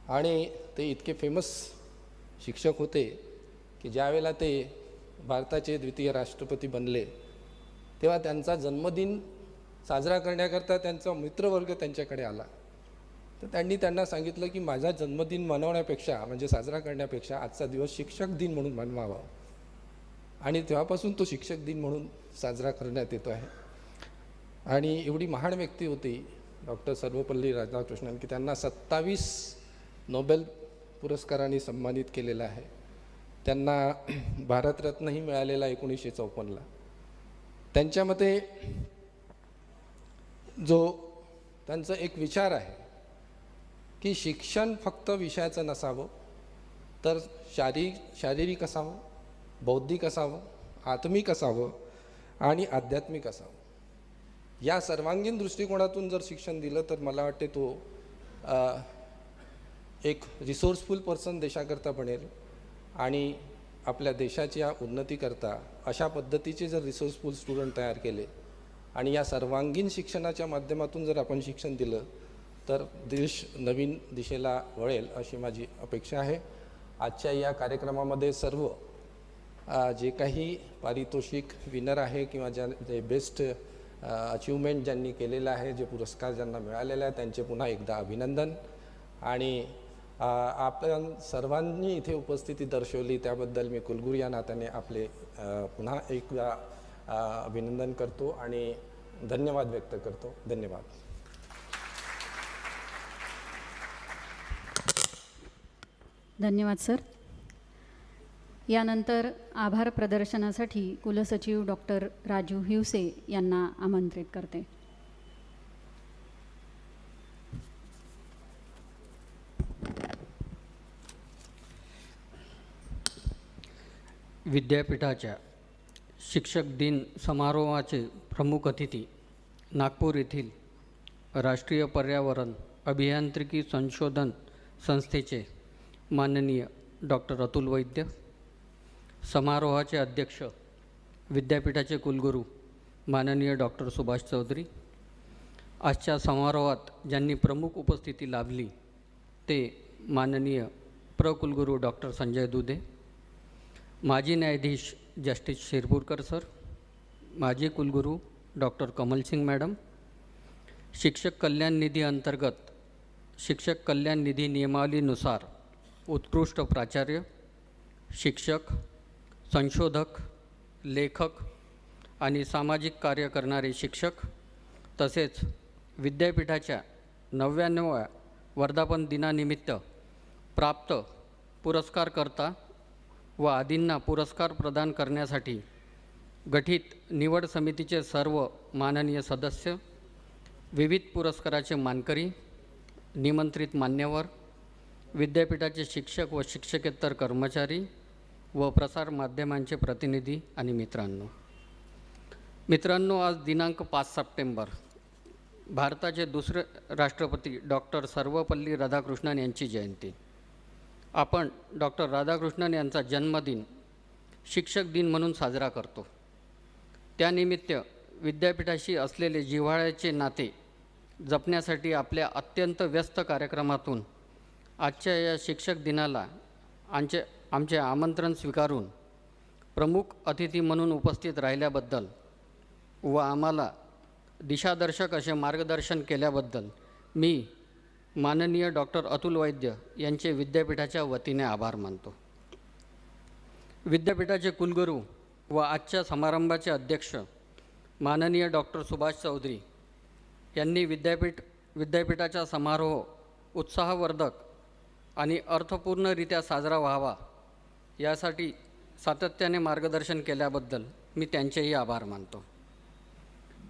आणि ते इतके फेमस शिक्षक होते की ज्यावेळेला ते भारताचे द्वितीय राष्ट्रपती बनले तेव्हा त्यांचा जन्मदिन साजरा करण्याकरता त्यांचा मित्रवर्ग त्यांच्याकडे आला. तर त्यांना सांगितलं की माझा जन्मदिन मनवण्यापेक्षा, म्हणजे साजरा करण्यापेक्षा, आजचा दिवस शिक्षक दिन म्हणून मनवावा. आणि तेव्हापासून तो शिक्षक दिन म्हणून साजरा करण्यात येतो आहे. आणि एवढी महान व्यक्ती होती डॉक्टर सर्वपल्ली राधाकृष्णन की त्यांना 27 नोबेल पुरस्कारांनी सन्मानित केलेलं आहे. त्यांना भारतरत्नही मिळालेला 1954ला. त्यांच्या मते जो त्यांचा एक विचार आहे की शिक्षण फक्त विषयाचं नसावं, तर शारीरिक असावं, बौद्धिक असावं, आत्मिक असावं आणि आध्यात्मिक असावं. या सर्वांगीण दृष्टिकोनातून जर शिक्षण दिलं तर मला वाटते तो एक रिसोर्सफुल पर्सन देशाकरता बनेल. आणि आपल्या देशाच्या उन्नतीकरता अशा पद्धतीचे जर रिसोर्सफुल स्टुडंट तयार केले आणि या सर्वांगीण शिक्षणाच्या माध्यमातून जर आपण शिक्षण दिलं तर देश नवीन दिशेला वळेल अशी माझी अपेक्षा आहे. आजच्या या कार्यक्रमामध्ये सर्व जे काही पारितोषिक विनर आहे किंवा जे बेस्ट अचिव्हमेंट ज्यांनी केलेलं आहे, जे पुरस्कार ज्यांना मिळालेले आहे, त्यांचे पुन्हा एकदा अभिनंदन. आणि आपण सर्वांनी इथे उपस्थिती दर्शवली त्याबद्दल मी कुलगुरू या नात्याने आपले पुन्हा एकदा अभिनंदन करतो आणि धन्यवाद व्यक्त करतो. धन्यवाद. धन्यवाद सर. यानंतर आभार प्रदर्शनासाठी कुलसचिव डॉक्टर राजू हिवसे यांना आमंत्रित करते. विद्यापीठाच्या शिक्षक दिन समारोहाचे प्रमुख अतिथी नागपूर येथील राष्ट्रीय पर्यावरण अभियांत्रिकी संशोधन संस्थेचे माननीय डॉक्टर अतुल वैद्य, समारोहाचे अध्यक्ष विद्यापीठाचे कुलगुरू माननीय डॉक्टर सुभाष चौधरी. आजच्या समारोहात ज्यांनी प्रमुख उपस्थिती लाभली ते माननीय प्रकुलगुरू डॉक्टर संजय दुधे, माजी न्यायाधीश जस्टिस शिरपूरकर सर, माजी कुलगुरू डॉक्टर कमलसिंग मॅडम, शिक्षक कल्याण निधी अंतर्गत शिक्षक कल्याण निधी नियमावलीनुसार उत्कृष्ट प्राचार्य, शिक्षक, संशोधक, लेखक आणि सामाजिक कार्य करणारे शिक्षक, तसेच विद्यापीठाच्या 99व्या वर्धापन दिनानिमित्त प्राप्त पुरस्कारकर्ता व आदींना पुरस्कार प्रदान करण्यासाठी गठीत निवड समितीचे सर्व माननीय सदस्य, विविध पुरस्काराचे मानकरी, निमंत्रित मान्यवर, विद्यापीठाचे शिक्षक व शिक्षकेतर कर्मचारी व प्रसारमाध्यमांचे प्रतिनिधी आणि मित्रांनो, आज दिनांक 5 सप्टेंबर भारताचे दुसरे राष्ट्रपती डॉक्टर सर्वपल्ली राधाकृष्णन यांची जयंती. आपण डॉक्टर राधाकृष्णन यांचा जन्मदिन शिक्षक दिन म्हणून साजरा करतो. त्यानिमित्त विद्यापीठाशी असलेले जिव्हाळ्याचे नाते जपण्यासाठी आपल्या अत्यंत व्यस्त कार्यक्रमातून आजच्या या शिक्षक दिनाला आमचे आमंत्रण स्वीकारून प्रमुख अतिथी म्हणून उपस्थित राहिल्याबद्दल व आम्हाला दिशादर्शक असे मार्गदर्शन केल्याबद्दल मी माननीय डॉक्टर अतुल वैद्य यांचे विद्यापीठाच्या वतीने आभार मानतो. विद्यापीठाचे कुलगुरू व आजच्या समारंभाचे अध्यक्ष माननीय डॉक्टर सुभाष चौधरी यांनी विद्यापीठाचा समारोह उत्साहवर्धक आणि अर्थपूर्णरित्या साजरा व्हावा यासाठी सातत्याने मार्गदर्शन केल्याबद्दल मी त्यांचेही आभार मानतो.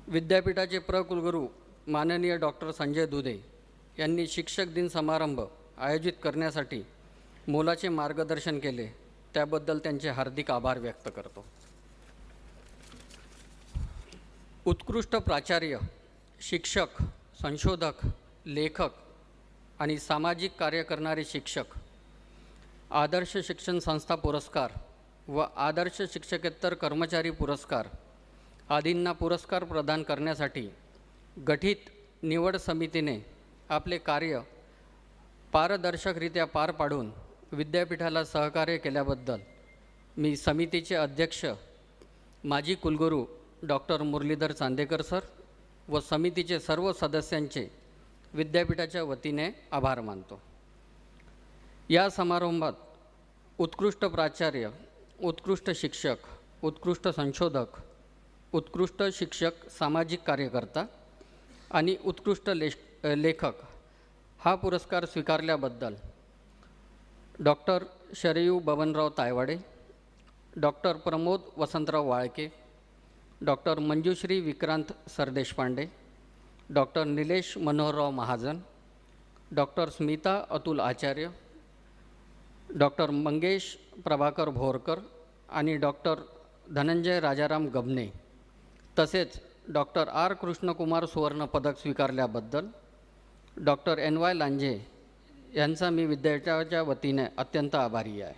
विद्यापीठाचे कुलगुरू माननीय डॉक्टर संजय दुधे यांनी शिक्षक दिन समारंभ आयोजित करण्यासाठी मोलाचे मार्गदर्शन केले, त्याबद्दल त्यांचे हार्दिक आभार व्यक्त करतो. उत्कृष्ट प्राचार्य, शिक्षक, संशोधक, लेखक आणि सामाजिक कार्य करणारे शिक्षक, आदर्श शिक्षण संस्था पुरस्कार व आदर्श शिक्षकेतर कर्मचारी पुरस्कार आदींना पुरस्कार प्रदान करण्यासाठी गठीत निवड समितीने आपले कार्य पारदर्शकरित्या पार पाडून विद्यापीठाला सहकार्य केल्याबद्दल मी समितीचे अध्यक्ष माजी कुलगुरू डॉक्टर मुरलीधर चांदेकर सर व समितीचे सर्व सदस्यांचे विद्यापीठाच्या वतीने आभार मानतो. या समारंभात उत्कृष्ट प्राचार्य, उत्कृष्ट शिक्षक, उत्कृष्ट संशोधक, उत्कृष्ट शिक्षक सामाजिक कार्यकर्ता आणि उत्कृष्ट लेखक हा पुरस्कार स्वीकारल्याबद्दल doctor Sharayu Babanrao Taywade, doctor Pramod Vasantrao Walke, doctor Manjushri Vikrant Sardeshpande, doctor Nilesh Manoharrao Mahajan, doctor Smita Atul Acharya, doctor Mangesh Prabhakar Bhorkar आणि डॉक्टर धनंजय राजाराम गबने तसेच डॉक्टर आर कृष्णकुमार सुवर्ण पदक स्वीकारल्याबद्दल डॉक्टर NY लांजे यांचा मी विद्यापीठाच्या वतीने अत्यंत आभारी आहे.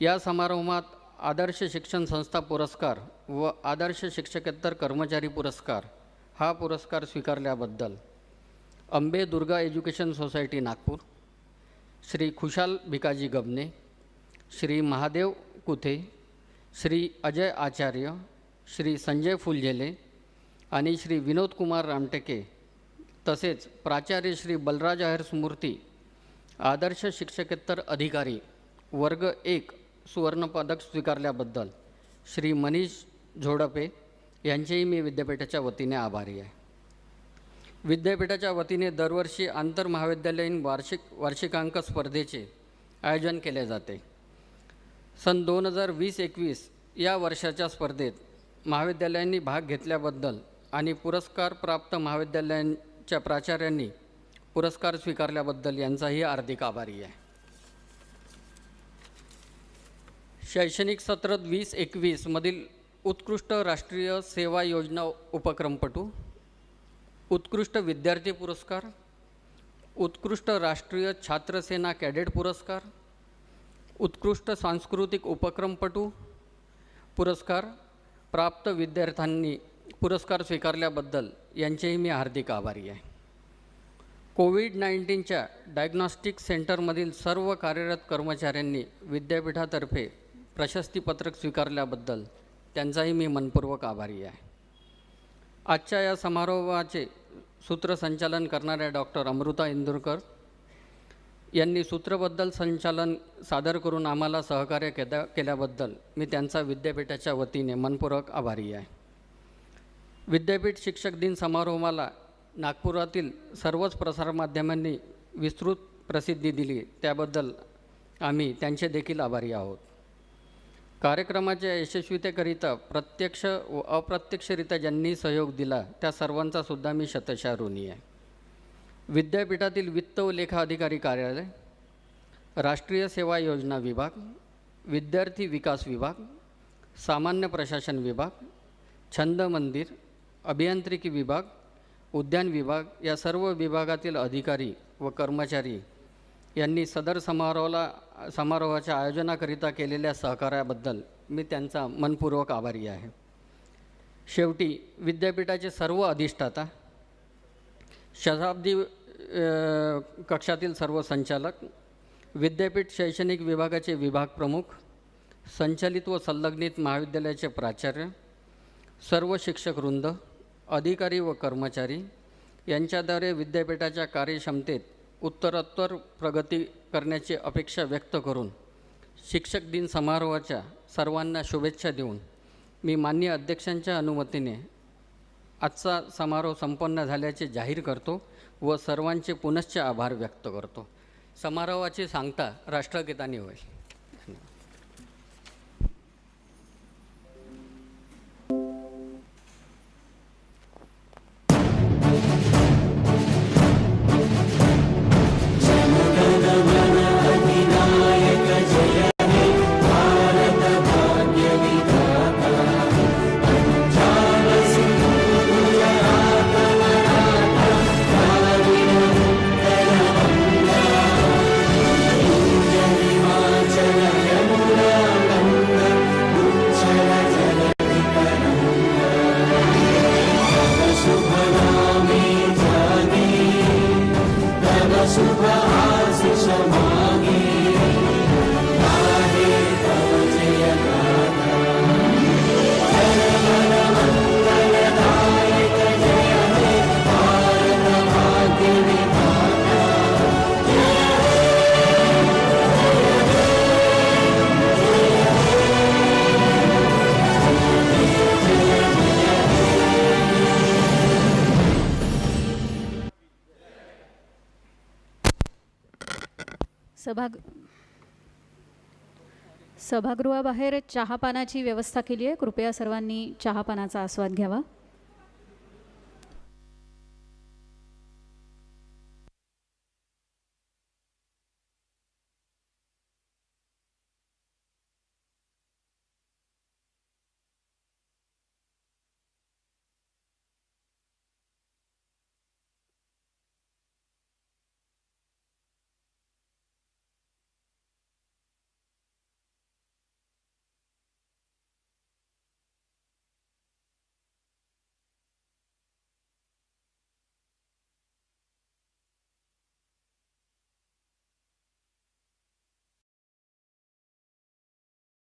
या समारंभात आदर्श शिक्षण संस्था पुरस्कार व आदर्श शिक्षकेतर कर्मचारी पुरस्कार हा पुरस्कार स्वीकारल्याबद्दल अंबे दुर्गा एज्युकेशन सोसायटी नागपूर, श्री खुशाल भिकाजी गबने, श्री महादेव कुथे, श्री अजय आचार्य, श्री संजय फुलझेले आणि श्री विनोद कुमार रामटेके तसेच प्राचार्य श्री बलराज आहेर स्मृती आदर्श शिक्षकेतर अधिकारी वर्ग 1 सुवर्णपदक स्वीकारल्याबद्दल श्री मनीष झोडपे यांचेही मी विद्यापीठाच्या वतीने आभारी आहे. विद्यापीठाच्या वतीने दरवर्षी आंतरमहाविद्यालयीन वार्षिकांक स्पर्धेचे आयोजन केले जाते. सन 2020-21 या वर्षाच्या स्पर्धेत महाविद्यालयांनी भाग घेतल्याबद्दल आणि पुरस्कार प्राप्त महाविद्यालयांच्या प्राचार्यांनी पुरस्कार स्वीकारल्याबद्दल यांचाही हार्दिक आभारी आहे. शैक्षणिक सत्र 20-21 मधील उत्कृष्ट राष्ट्रीय सेवा योजना उपक्रमपटू, उत्कृष्ट विद्यार्थी पुरस्कार, उत्कृष्ट राष्ट्रीय छात्रसेना कॅडेट पुरस्कार, उत्कृष्ट सांस्कृतिक उपक्रमपटू पुरस्कार प्राप्त विद्यार्थ्यांनी पुरस्कार स्वीकारल्याबद्दल यांचेही मी हार्दिक आभारी आहे. कोविड-19च्या डायग्नॉस्टिक सेंटरमधील सर्व कार्यरत कर्मचाऱ्यांनी विद्यापीठातर्फे प्रशस्तीपत्रक स्वीकारल्याबद्दल त्यांचाही मी मनपूर्वक आभारी आहे. आजच्या या समारोहाचे सूत्रसंचालन करणाऱ्या डॉक्टर अमृता इंदुरकर यांनी सूत्रबद्दल संचालन सादर करून आम्हाला सहकार्य केल्याबद्दल मी त्यांचा विद्यापीठाच्या वतीने मनपूर्वक आभारी आहे. विद्यापीठ शिक्षक दिन समारोहाला नागपुरातील सर्वच प्रसारमाध्यमांनी विस्तृत प्रसिद्धी दिली, त्याबद्दल आम्ही त्यांचे देखील आभारी आहोत. कार्यक्रमाच्या यशस्वीतेकरिता प्रत्यक्ष व अप्रत्यक्षरित्या ज्यांनी सहयोग दिला त्या सर्वांचा सुद्धा मी शतशः ऋणी आहे. विद्यापीठातील वित्त व लेखा अधिकारी कार्यालय, राष्ट्रीय सेवा योजना विभाग, विद्यार्थी विकास विभाग, सामान्य प्रशासन विभाग, छंद मंदिर, अभियांत्रिकी विभाग, उद्यान विभाग या सर्व विभागातील अधिकारी व कर्मचारी यांनी सदर समारोहाच्या आयोजनाकरिता केलेल्या सहकार्याबद्दल मी त्यांचा मनपूर्वक आभारी आहे. शेवटी विद्यापीठाचे सर्व अधिष्ठाता, शताब्दी कक्षातील सर्व संचालक, विद्यापीठ शैक्षणिक विभागाचे विभाग प्रमुख, संचलित व संलग्नित महाविद्यालयाचे प्राचार्य, सर्व शिक्षकवृंद, अधिकारी व कर्मचारी यांच्याद्वारे विद्यापीठाच्या कार्यक्षमतेत उत्तरोत्तर प्रगती करण्याची अपेक्षा व्यक्त करून शिक्षक दिन समारोहाच्या सर्वांना शुभेच्छा देऊन मी माननीय अध्यक्षांच्या अनुमतीने आजचा समारोह संपन्न झाल्याचे जाहीर करतो व सर्वांचे पुनश्च आभार व्यक्त करतो. समारोहाची सांगता राष्ट्रगीताने होईल. सभागृहाबाहेर चहापानाची व्यवस्था केली आहे. कृपया सर्वांनी चहापानाचा आस्वाद घ्यावा.